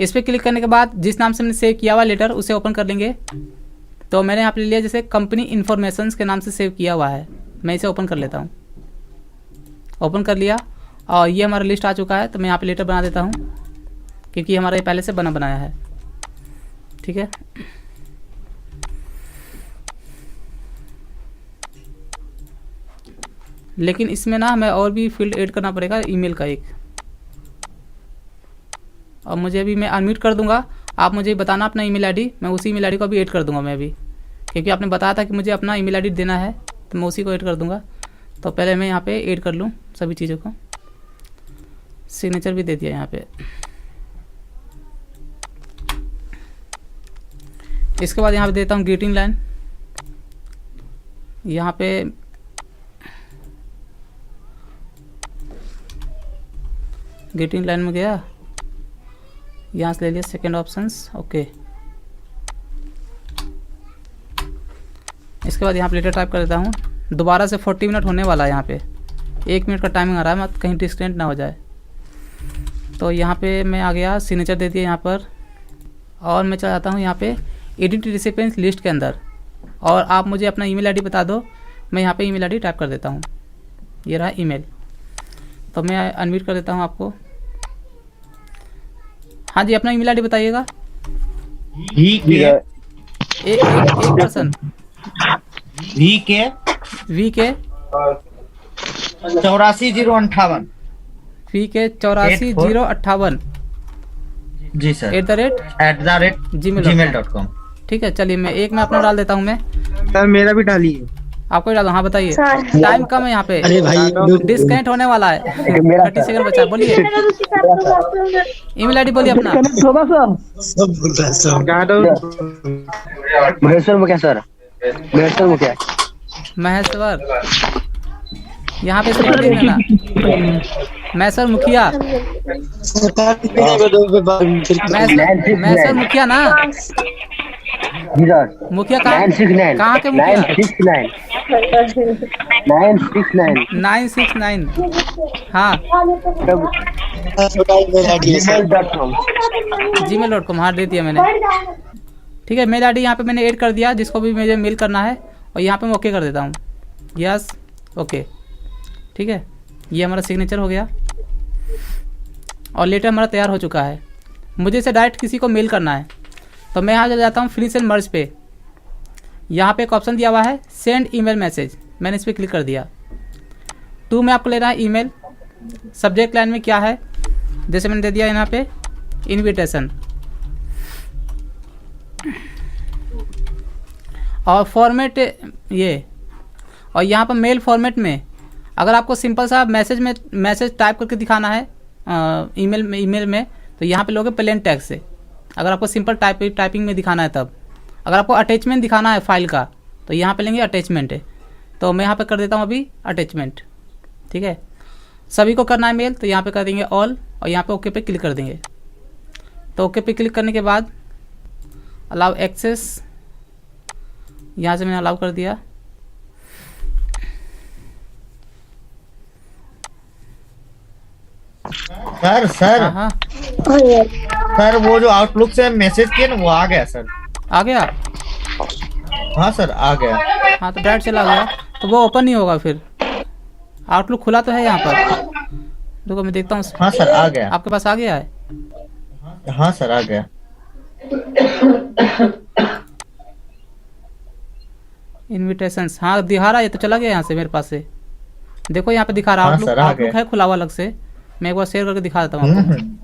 इस पर क्लिक करने के बाद जिस नाम से मैंने सेव किया हुआ लेटर उसे ओपन कर लेंगे। तो मैंने यहाँ पे ले लिया जैसे कंपनी इन्फॉर्मेशन के नाम से सेव किया हुआ है, मैं इसे ओपन कर लेता हूँ। ओपन कर लिया और ये हमारा लिस्ट आ चुका है। तो मैं यहाँ पे लेटर बना देता हूँ क्योंकि हमारा ये पहले से बनाया है, ठीक है। लेकिन इसमें ना हमें और भी फील्ड ऐड करना पड़ेगा, ईमेल का एक। और मुझे अभी मैं अनम्यूट कर दूंगा, आप मुझे बताना अपना ईमेल आईडी, मैं उसी ईमेल आईडी को अभी ऐड कर दूंगा मैं अभी, क्योंकि आपने बताया था कि मुझे अपना ईमेल आईडी देना है, तो मैं उसी को ऐड कर दूंगा। तो पहले मैं यहाँ पे ऐड कर लूँ सभी चीज़ों को, सिग्नेचर भी दे दिया यहाँ पे। इसके बाद यहाँ पे देता हूँ ग्रीटिंग लाइन। यहाँ पे ग्रीटिंग लाइन में गया, यहाँ से ले लिया सेकेंड ऑप्शंस, ओके। इसके बाद यहाँ पे लेटर टाइप कर देता हूँ। दोबारा से 40 मिनट होने वाला है, यहाँ पे 1 मिनट का टाइमिंग आ रहा है, मत कहीं डिस्टेंट ना हो जाए। तो यहाँ पे मैं आ गया, सिग्नेचर दे दिया यहाँ पर, और मैं चला जाता हूँ यहाँ पे एडिट रिसिपिएंट्स लिस्ट के अंदर। और आप मुझे अपना ईमेल आईडी बता दो, मैं यहाँ पे ईमेल आईडी टाइप कर देता हूँ, ये रहा ईमेल। तो मैं अनम्यूट कर देता हूँ आपको। हाँ जी, अपना ईमेल आईडी बताइएगा। एक पर्सन, VK 84,058 VK 84,058 जी सर, @gmail.com। ठीक है, चलिए मैं अपना डाल देता हूँ मैं। सर मेरा भी डालिए। आपको ही डाल दूँ, हाँ बताइए। सर। टाइम कम है यहाँ पे, अरे भाई डिस्कनेक्ट होने वाला है। 30 सेकंड बचा, बोलिए ईमेल आईडी बोलिए अपना। महेश्वर मुखिया सर, महेश्वर मुखिया। महेश्वर, यहाँ पे लिख देना, महेश्वर मुखिया। महेश्वर मुखिया ना, मुखिया कहाँ के मुखिया? 969 969। हाँ gmail.com। gmail.com, हाँ दे दिया मैंने। ठीक है, मेल आईडी यहाँ पे मैंने ऐड कर दिया, जिसको भी मुझे मेल करना है, और यहाँ पे मैं ओके कर देता हूँ। Yes okay. ठीक है, ये हमारा सिग्नेचर हो गया और लेटर हमारा तैयार हो चुका है। मुझे इसे डायरेक्ट किसी को मेल करना है, तो मैं यहाँ चला जाता हूँ फिनिश एंड मर्ज पे। यहाँ पे एक ऑप्शन दिया हुआ है सेंड ईमेल मैसेज, मैंने इस पर क्लिक कर दिया। टू में आपको लेना है ईमेल। सब्जेक्ट लाइन में क्या है, जैसे मैंने दे दिया यहाँ पे इनविटेशन, और फॉर्मेट ये, और यहाँ पर मेल फॉर्मेट में अगर आपको सिंपल सा मैसेज टाइप करके दिखाना है ईमेल में तो यहाँ पे लोगे प्लेन टेक्स्ट से। अगर आपको सिंपल टाइपिंग में दिखाना है तब। अगर आपको अटैचमेंट दिखाना है फाइल का तो यहाँ पे लेंगे अटैचमेंट है, तो मैं यहाँ पे कर देता हूँ अभी अटैचमेंट। ठीक है, सभी को करना है मेल, तो यहाँ पे कर देंगे ऑल, और यहाँ पे ओके पे क्लिक कर देंगे। तो ओके पे क्लिक करने के बाद अलाउ एक्सेस, यहाँ से मैंने अलाउ कर दिया। सर हाँ सर वो जो आउटलुक से मैसेज किया ना वो आ गया सर। आ गया। हाँ सर आ गया। हाँ तो डायरेक्ट चला गया, तो वो ओपन नहीं होगा फिर। आउटलुक खुला तो है यहाँ पर, देखो मैं देखता हूँ। हाँ सर आ गया। आपके पास आ गया है? हाँ सर आ गया। इनविटेशंस, हाँ दिखा रहा है, ये तो चला गया यहाँ से मेरे पास से। देखो यहाँ पे दिखा रहा है हाँ, सर, आ आउटलुक गया। है खुला हुआ अलग से। मैं एक बार शेयर करके दिखा देता हूँ आपको।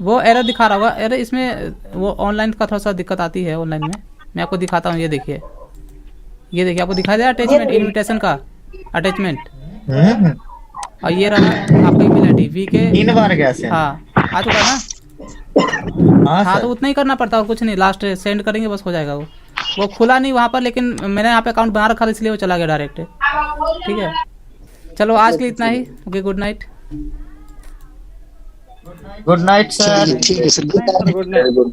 वो एरर दिखा रहा होगा, एरर इसमें वो ऑनलाइन का थोड़ा सा दिक्कत आती है ऑनलाइन में। मैं आपको दिखाता हूँ, ये देखिए, ये देखिए आपको दिखाई दे रहा है अटैचमेंट, इनविटेशन का अटैचमेंट। और ये रहा आपका ईमेल आईडी वी के 3 बार गया से। हाँ आ चुका है ना। हाँ हाँ सर। तो उतना ही करना पड़ता है, कुछ नहीं, लास्ट सेंड करेंगे बस हो जाएगा। वो खुला नहीं वहाँ पर, लेकिन मैंने यहाँ पे अकाउंट बना रखा था इसलिए वो चला गया डायरेक्ट। ठीक है, चलो आज के लिए इतना ही। Okay, good night. Good night sir. ठीक है सर। Very good.